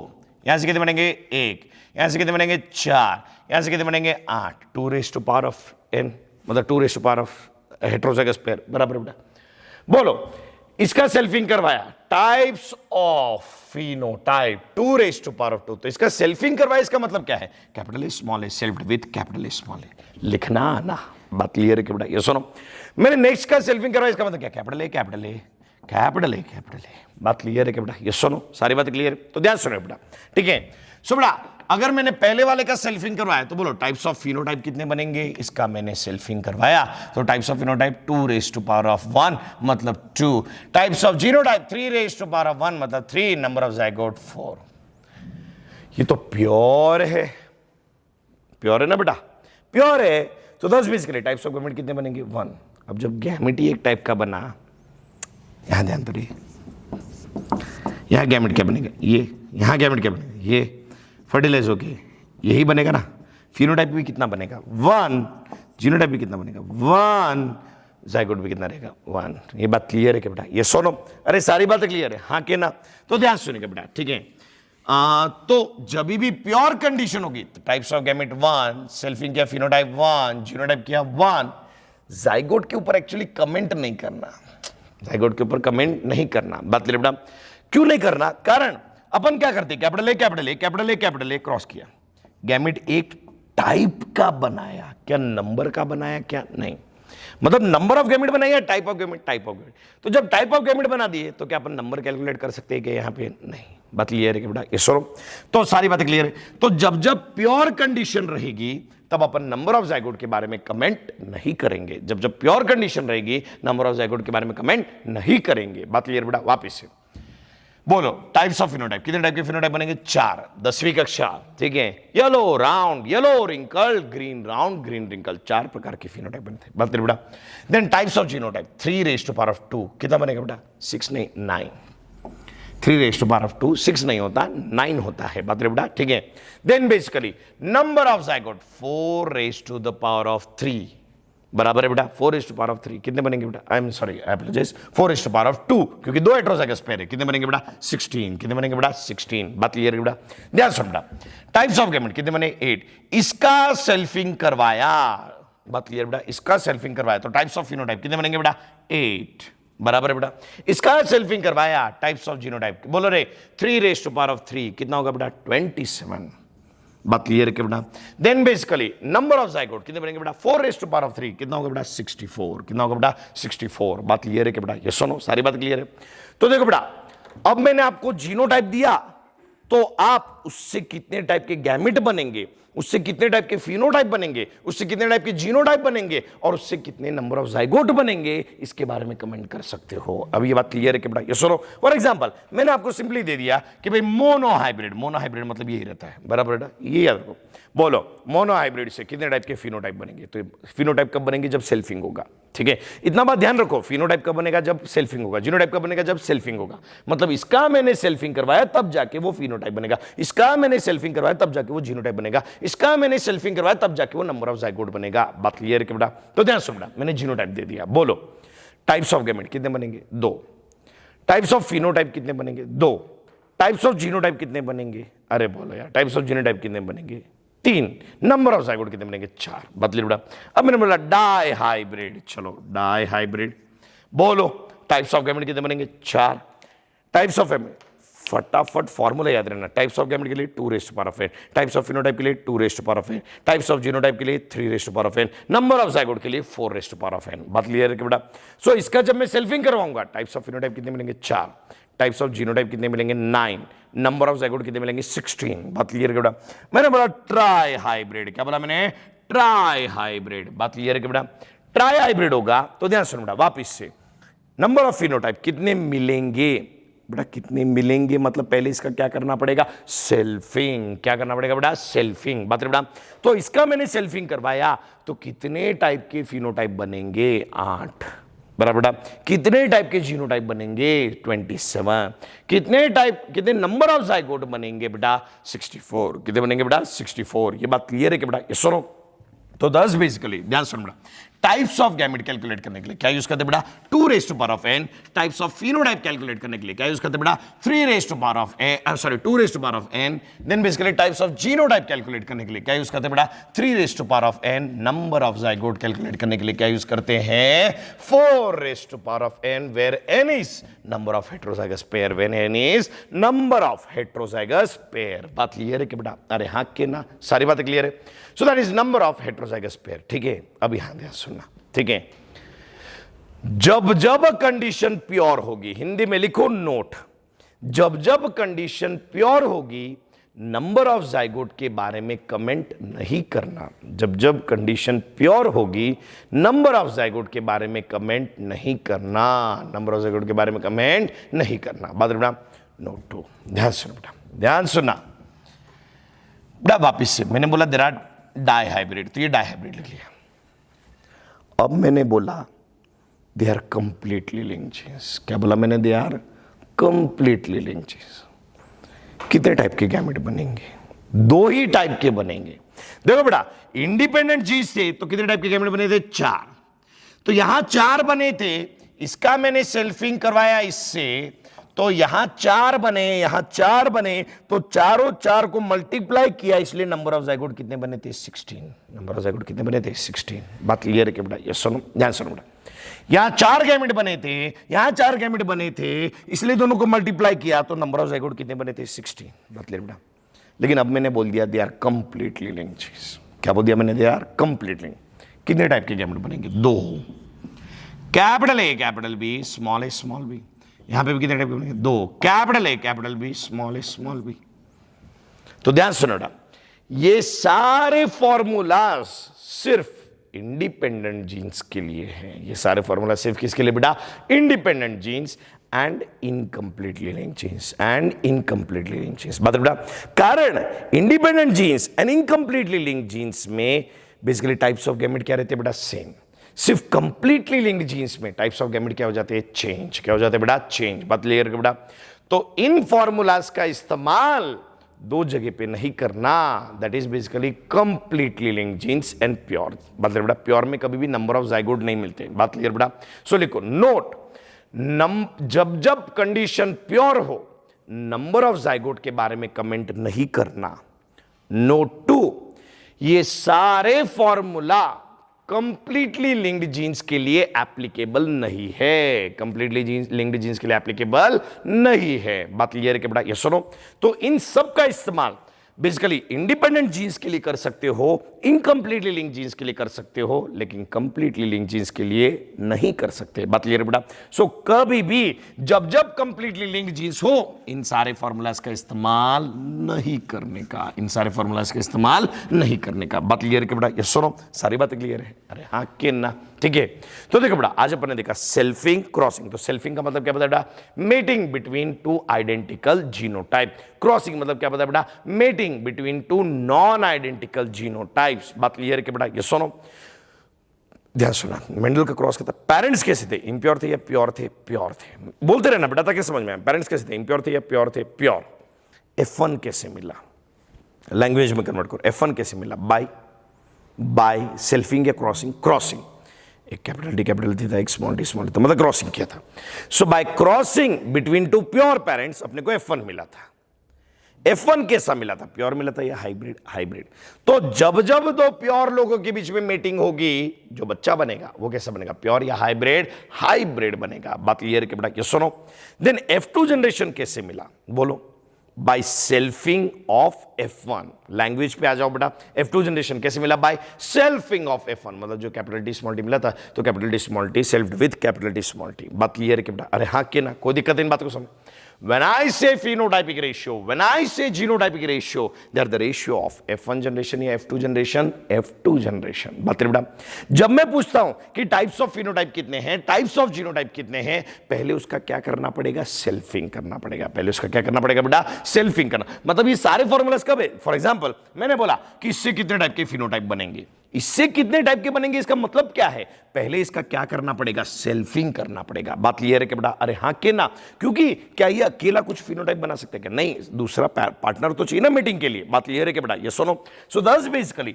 यहां से कितने बनेंगे 1, यहां से कितने बनेंगे 4, यहां से कितने बनेंगे 8, 2 raised to power of n, मतलब 2 raised to power of heterozygous pair, बराबर बेटा। बोलो इसका सेल्फिंग करवाया, types of phenotype 2 raised to power of 2, तो इसका सेल्फिंग करवाया, इसका मतलब क्या है capital A small A, selfed with capital A small A, लिखना आना, बात क्लियर है कि बेटा। ये सुनो मैंने नेक्स्ट का सेल्फिंग करवाया, इसका मतलब क्या कैपिटल ए, बात क्लियर है क्या बेटा, ये सुनो सारी बात क्लियर है, तो ध्यान सुनो बेटा, ठीक है। सो बेटा अगर मैंने पहले वाले का सेल्फिंग करवाया तो बोलो टाइप्स ऑफ फिनोटाइप कितने बनेंगे, इसका मैंने सेल्फिंग करवाया तो types of phenotype 2 raised to power of 1 मतलब 2, types of genotype 3 raised to power of 1 मतलब 3, नंबर ऑफ जाइगोट 4। ये तो प्योर है ना बेटा, प्योर है। तो 10 बेसिकली टाइप्स ऑफ गैमेट कितने बनेंगे 1। अब जब गैमेट ही एक टाइप का बना, यहां ध्यान तो रही, यहां गैमेट क्या बनेगा, ये यहां गैमेट क्या बनेगा, ये फर्टिलाइज होके यही बनेगा ना। फिनोटाइप भी कितना बनेगा 1, जीनोटाइप भी कितना बनेगा 1, जाइगोट भी कितना रहेगा 1। ये बात क्लियर है क्या बेटा, ये सुनो, अरे सारी बातें क्लियर है हाँ के ना, तो ध्यान सुनिएगा बेटा, ठीक है। तो जब भी प्योर कंडीशन होगी तो टाइप्स ऑफ गैमेट 1, सेल्फिंग किया फिनोटाइप 1, जीनोटाइप किया 1, जाइगोट के ऊपर एक्चुअली कमेंट नहीं करना, जाइगोट के ऊपर कमेंट नहीं करना, बात क्लियर बेटा। क्यों नहीं करना, कारण अपन क्या करते कैपिटल ए क्रॉस किया, गैमेट एक टाइप का बनाया, क्या नंबर का बनाया, क्या नहीं, मतलब नंबर ऑफ गैमेट बनाया, टाइप ऑफ गैमेट, तो जब टाइप ऑफ गैमेट बना दिए तो क्या अपन नंबर कैलकुलेट कर सकते हैं कि यहाँ पे नहीं, बात क्लियर है कि बेटा, ये सुनो तो सारी बातें क्लियर है। तो जब प्योर कंडीशन रहेगी तब अपन नंबर ऑफ जाइगोट के बारे में कमेंट नहीं करेंगे। जब जब प्योर कंडीशन रहेगी नंबर ऑफ जाइगोट के बारे में कमेंट नहीं करेंगे। बात क्लियर बेटा? वापस से बोलो, टाइप्स ऑफ फिनोटाइप, कितने टाइप के फिनोटाइप बनेंगे? 4, 10वीं कक्षा, ठीक है। Yellow round, yellow wrinkle, green round, green wrinkle, 4 प्रकार के फिनोटाइप बनते हैं। बात बेटा? देन टाइप्स ऑफ जीनोटाइप, 3⁻², कितना बनेगा बेटा? 6 नहीं 9, 3⁻², 6 नहीं होता 9 होता है। बात बेटा? ठीक है। Then basically number of zygote 4⁻³ बराबर है बेटा 4⁻3, कितने बनेंगे बेटा? I am sorry, I apologize, 4⁻2, क्योंकि 2 हेटेरोजाइगस पेयर है। कितने बनेंगे बेटा? 16, कितने बनेंगे बेटा? 16। बात क्लियर है बेटा? ध्यान सुन बेटा। टाइप्स ऑफ गैमेट कितने बने? 8। इसका सेल्फिंग करवाया, बात क्लियर बेटा? इसका सेल्फिंग करवाया तो टाइप्स ऑफ फिनोटाइप कितने बनेंगे बेटा? 8 बराबर है बेटा? इसका सेल्फिंग करवाया, टाइप्स ऑफ जीनोटाइप, बोलो रे 3⁻3, कितना होगा बेटा? 27। बात क्लियर है बेटा? Then basically number of zygote कितने बनेंगे बेटा? 4⁻3, कितना होगा बेटा? 64, कितना होगा बेटा? 64। बात क्लियर है बेटा? ये सुनो, सारी बात क्लियर है। तो देखो बेटा, अब मैंने आपको जीनोटाइप दिया तो आप उससे कितने टाइप के गैमेट बनेंगे, उससे कितने टाइप के फिनोटाइप बनेंगे, उससे कितने टाइप के जीनोटाइप बनेंगे और उससे कितने नंबर ऑफ जाइगोट बनेंगे, इसके बारे में कमेंट कर सकते हो। अब ये बात क्लियर है कि बेटा? ये सुनो, फॉर एग्जांपल मैंने आपको सिंपली दे दिया कि भाई मोनोहाइब्रिड, मोनोहाइब्रिड मतलब यही रहता है, बराबर बेटा? ये याद रखो। बोलो, मोनोहाइब्रिड से कितने टाइप के फिनोटाइप बनेंगे? तो फिनोटाइप कब बनेंगे? जब सेल्फिंग होगा, ठीक है। इतना बात ध्यान रखो, फिनोटाइप कब बनेगा? जब सेल्फिंग होगा। जीनोटाइप कब बनेगा? जब सेल्फिंग होगा। मतलब इसका मैंने सेल्फिंग करवाया तब जाके वो फिनोटाइप बनेगा, इसका मैंने सेल्फिंग करवाया तब जाके वो जीनोटाइप बनेगा, इसका मैंने सेल्फिंग करवाया तब जाके वो नंबर ऑफ जाइगोट बनेगा। बात क्लियर है बेटा? तो ध्यान सुन बेटा, मैंने जीनोटाइप दे दिया। बोलो, टाइप्स ऑफ गैमेट कितने बनेंगे? 2। टाइप्स ऑफ फिनोटाइप कितने बनेंगे? 2। टाइप्स ऑफ जीनोटाइप कितने बनेंगे? अरे बोलो यार, टाइप्स ऑफ जीनोटाइप कितने बनेंगे? 3। नंबर ऑफ जाइगोट कितने बनेंगे? 4। बदली बेटा? अब मैंने बोला डाई हाइब्रिड, चलो डाई हाइब्रिड, बोलो टाइप्स ऑफ गैमेट कितने बनेंगे? 4। टाइप्स ऑफ गैमेट, फटाफट फॉर्मूला याद रहना। टाइप्स ऑफ गैमेट के लिए 2⁻n, टाइप्स ऑफ फिनोटाइप के लिए 2⁻n, टाइप्स ऑफ जीनोटाइप के लिए 3⁻n, नंबर ऑफ जाइगोट के लिए 4⁻n। बात क्लियर है कि बेटा? सो इसका जब मैं सेल्फिंग करवाऊंगा, टाइप्स ऑफ फिनोटाइप कितने मिलेंगे? 4। टाइप्स ऑफ जीनोटाइप कितने मिलेंगे? 9। नंबर ऑफ जाइगोट कितने मिलेंगे? 16। बात क्लियर है बेटा? मैंने बोला ट्राई हाइब्रिड, क्या बोला मैंने? Try hybrid. बात क्लियर है कि बेटा? ट्राई हाइब्रिड होगा तो ध्यान सुनो बेटा, वापिस से नंबर ऑफ फिनोटाइप कितने मिलेंगे बेटा? कितने मिलेंगे मतलब पहले इसका क्या करना पड़ेगा? सेल्फिंग। क्या करना पड़ेगा बेटा? सेल्फिंग। बात बेटा? तो इसका मैंने सेल्फिंग करवाया तो कितने टाइप के फिनोटाइप बनेंगे? 8 बराबर बेटा? कितने टाइप के जीनोटाइप बनेंगे? 27। कितने नंबर ऑफ जाइगोट बनेंगे बेटा? 64। कितने बनेंगे बेटा? 64। ये बात क्लियर है कि बेटा? ये सुनो, तो 10 बेसिकली ध्यान सुन बेटा, टाइप्स ऑफ गैमेट कैलकुलेट करने के लिए क्या यूज करते बेटा? 2⁻n। Types of phenotype calculate करने के लिए क्या यूज करते बेटा? 2⁻n। Then basically types of genotype calculate करने के लिए क्या यूज करते बेटा? 3⁻n। Number of zygote calculate करने के लिए क्या यूज करते हैं? 4⁻n, where n is number of heterozygous pair, when n is number of heterozygous pair. बात क्लियर है कि बेटा? अरे हाँ के ना, सारी बातें क्लियर है। सो that is number of heterozygous pair, ठीक है। अब यहां ध्यान सुनना, ठीक है। जब जब कंडीशन प्योर होगी, हिंदी में लिखो नोट, जब जब कंडीशन प्योर होगी नंबर ऑफ जाइगोट के बारे में कमेंट नहीं करना। जब जब कंडीशन प्योर होगी नंबर ऑफ जाइगोट के बारे में कमेंट नहीं करना, नंबर ऑफ जाइगोट के बारे में कमेंट नहीं करना। बात बेटा? नोट 2, ध्यान सुनो बेटा, ध्यान सुनना बेटा। वापिस से मैंने बोला देयर आर डाई हाइब्रिड, तो ये डाई हाइब्रिड लिख लिया। अब मैंने बोला they are completely linked chains. क्या बोला मैंने? They are completely linked chains. कितने टाइप के गैमेट बनेंगे? 2 ही टाइप के बनेंगे। देखो बेटा, इंडिपेंडेंट जीन्स से तो कितने टाइप के गैमेट बने थे? 4। तो यहां 4 बने थे, इसका मैंने सेल्फिंग करवाया इससे, तो यहां 4 बने, यहां 4 बने, तो चारों 4 को मल्टीप्लाई किया, इसलिए नंबर ऑफ जाइगोट कितने बने थे? 16। नंबर ऑफ जाइगोट कितने बने थे? 16। बात क्लियर है कि बेटा? ये सुनो, ध्यान सुनो बेटा, यहां 4 गैमेट बने थे, यहां 4 गैमेट बने थे, इसलिए दोनों को मल्टीप्लाई किया तो नंबर ऑफ जाइगोट कितने बने थे? 16। बात क्लियर बेटा? लेकिन अब मैंने बोल दिया दे आर कंप्लीटली लिंक्ड। क्या बोल दिया मैंने? They are completely. कितने टाइप के गैमेट बनेंगे? 2। Capital A, capital B, small A, small b. यहां पे भी कितने टाइप के बनेंगे? 2। Capital A, capital B, small A, small B. तो ध्यान सुनो बेटा, ये सारे फॉर्मूलाज सिर्फ इंडिपेंडेंट जीन्स के लिए हैं। ये सारे फॉर्मूला सिर्फ किसके लिए बेटा? Independent genes and incompletely linked genes मतलब बेटा, कारण independent genes and incompletely linked genes में बेसिकली टाइप्स ऑफ गैमेट क्या रहते हैं बेटा? सेम। सिर्फ कंप्लीटली लिंक्ड जीन्स में टाइप्स ऑफ गैमेट क्या हो जाते हैं? चेंज। क्या हो जाते हैं बेटा? चेंज। बात क्लियर है बेटा? तो इन फॉर्मूलाज का इस्तेमाल दो जगह पे नहीं करना, that is basically completely linked jeans and pure. मतलब बेटा प्योर में कभी भी नंबर ऑफ जाइगोट नहीं मिलते। बात क्लियर बेटा? सो लिखो नोट, जब जब कंडीशन प्योर हो नंबर ऑफ जाइगोट के बारे में कमेंट नहीं करना। नोट 2, ये सारे फॉर्मूला कंप्लीटली लिंक्ड जीन्स के लिए एप्लीकेबल नहीं है। कंप्लीटली लिंक्ड जीन्स के लिए एप्लीकेबल नहीं है। बात क्लियर है कि बेटा? यस सुनो, तो इन सब का इस्तेमाल बेसिकली इंडिपेंडेंट जीन्स के लिए कर सकते हो, इनकम्प्लीटली लिंक्ड जीन्स के लिए कर सकते हो, लेकिन कंप्लीटली लिंक्ड जीन्स के लिए नहीं कर सकते। बात क्लियर है बेटा? सो कभी भी जब जब कंप्लीटली लिंक्ड जीन्स हो इन सारे फॉर्मूलाज का इस्तेमाल नहीं करने का, इन सारे फॉर्मूलाज का इस्तेमाल नहीं करने का। बात क्लियर है कि बेटा? यस सुनो, सारी बातें क्लियर है? अरे हाँ कि ना? ठीक है, तो देखो बेटा आज अपन ने देखा सेल्फिंग, क्रॉसिंग। तो सेल्फिंग का मतलब क्या पता बेटा? Mating between two identical genotype. Crossing मतलब क्या पता बेटा? Mating between two non identical genotypes. बात क्लियर है कि बेटा? ये सुनो, ध्यान सुना, मेंडल का क्रॉस कहता है पेरेंट्स कैसे थे? इंप्योर थे या प्योर थे? प्योर थे। बोलते रहना बेटा ताकि समझ में आए। पेरेंट्स कैसे थे? इंप्योर थे या प्योर थे? प्योर। F1 कैसे मिला? लैंग्वेज में कन्वर्ट करो। F1 कैसे मिला? बाय सेल्फिंग या क्रॉसिंग? क्रॉसिंग। एक कैपिटल टी था, एक स्मॉल टी तो मतलब क्रॉसिंग किया था। So by crossing between two pure parents अपने को F1 मिला था। F1 कैसा मिला था? प्योर मिला था या हाइब्रिड? तो जब जब दो प्योर लोगों के बीच में मीटिंग होगी, जो बच्चा बनेगा वो कैसा बनेगा? प्योर या हाइब्रिड बनेगा। बात क्लियर है कि बेटा? ये सुनो, देन F2 जनरेशन कैसे मिला? बोलो। Bye selfing of F1। Language पे आ जाओ बेटा। F2 जनरेशन कैसे मिला? बाय सेल्फिंग ऑफ F1, मतलब जो कैपिटल टी स्मॉल टी मिला था तो capital T small T selfed with capital T small T. बात क्लियर है कि बेटा? अरे हाँ कि ना? कोई दिक्कत इन बात को समझ? When I say phenotypic ratio, when I say genotypic ratio, they are the ratio of F1 generation या F2 generation, F2 generation। बात बेटा, जब मैं पूछता हूं कि टाइप्स ऑफ फिनोटाइप कितने हैं, टाइप्स ऑफ जीनोटाइप कितने हैं, पहले उसका क्या करना पड़ेगा? सेल्फिंग करना पड़ेगा। पहले उसका क्या करना पड़ेगा बेटा? सेल्फिंग करना। मतलब ये सारे फॉर्मूलाज कब है? फॉर एग्जांपल मैंने बोला कि इससे कितने टाइप के फिनोटाइप बनेंगे, इससे कितने टाइप के बनेंगे, इसका मतलब क्या है? पहले इसका क्या करना पड़ेगा? सेल्फिंग करना पड़ेगा। बात क्लियर है कि बेटा? अरे हाँ कि ना? क्योंकि क्या ये अकेला कुछ फिनोटाइप बना सकते हैं क्या? नहीं, दूसरा पार्टनर तो चाहिए ना मीटिंग के लिए। बात क्लियर है कि बेटा? ये सुनो, सो दस बेसिकली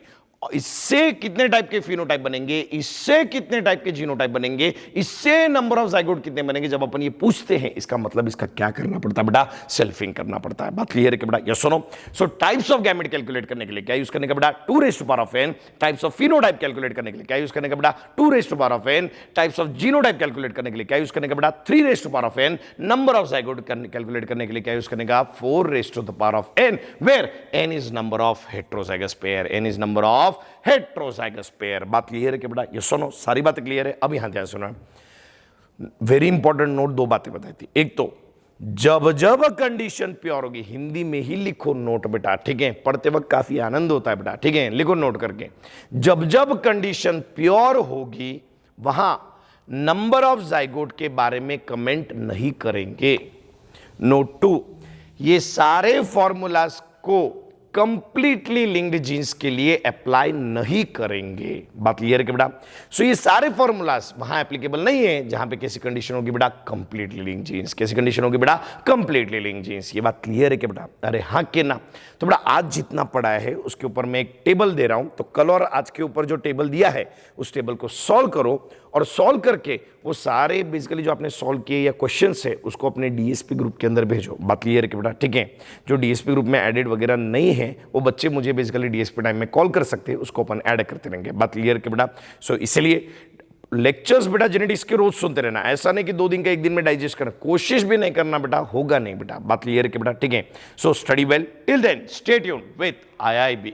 इससे कितने टाइप के फिनोटाइप बनेंगे, इससे कितने टाइप के जीनोटाइप बनेंगे, इससे नंबर ऑफ जाइगोट कितने बनेंगे, जब अपन ये पूछते हैं इसका मतलब इसका क्या करना पड़ता है बेटा? सेल्फिंग करना पड़ता है। बात क्लियर है कि बेटा? ये सुनो, सो टाइप्स ऑफ गैमेट कैलकुलेट करने के लिए क्या यूज करने का बेटा? 2 raised to power of n। Types of phenotype calculate करने के लिए क्या यूज करने का बेटा? 2 raised to power of n। Types of genotype calculate करने के लिए क्या यूज करने का बेटा? 3 raised to power of n। Number of zygote calculate करने के लिए क्या यूज करने का? 4 raised to the power of n, where n is number of heterozygous pair, n is number of heterozygous pair. बात क्लियर है कि बेटा? ये सुनो, सारी बातें क्लियर है? अब यहां ध्यान सुनो, वेरी इंपॉर्टेंट नोट, 2 बातें बताई थी। एक तो जब जब कंडीशन प्योर होगी, हिंदी में ही लिखो नोट बेटा, ठीक है? पढ़ते वक्त काफी आनंद होता है बेटा, ठीक है? लिखो नोट करके। जब जब कंडीशन प्योर होगी वहां नंबर ऑफ जाइगोट के बारे में कमेंट नहीं करेंगे। नोट 2, ये सारे फॉर्मूलाज को कंप्लीटली लिंक्ड जीन्स के लिए अप्लाई नहीं करेंगे। बात क्लियर है कि बेटा? सो ये सारे फॉर्मूलाज वहां एप्लीकेबल नहीं है जहां पे कैसी कंडीशन होगी बेटा? Completely linked jeans. कैसी कंडीशन होगी बेटा? Completely linked jeans. ये बात क्लियर है कि बेटा? अरे हाँ कि ना? तो बेटा आज जितना पढ़ा है उसके ऊपर मैं एक टेबल दे रहा हूं, तो कल और आज के ऊपर जो टेबल दिया है उस टेबल को सॉल्व करो, और सॉल्व करके वो सारे बेसिकली जो आपने सॉल्व किए या क्वेश्चंस है उसको अपने डीएसपी ग्रुप के अंदर भेजो। बात क्लियर है कि बेटा? ठीक है, जो डीएसपी ग्रुप में एडेड वगैरह नहीं है वो बच्चे मुझे बेसिकली डीएसपी टाइम में कॉल कर सकते हैं, उसको अपन ऐड करते रहेंगे। बात क्लियर है कि बेटा? सो इसलिए लेक्चर्स बेटा जेनेटिक्स के रोज सुनते रहना, ऐसा नहीं कि 2 दिन का 1 दिन में डाइजेस्ट करना, कोशिश भी नहीं करना बेटा, होगा नहीं बेटा। बात क्लियर है कि बेटा? ठीक है, so study well, till then stay tuned with IIB।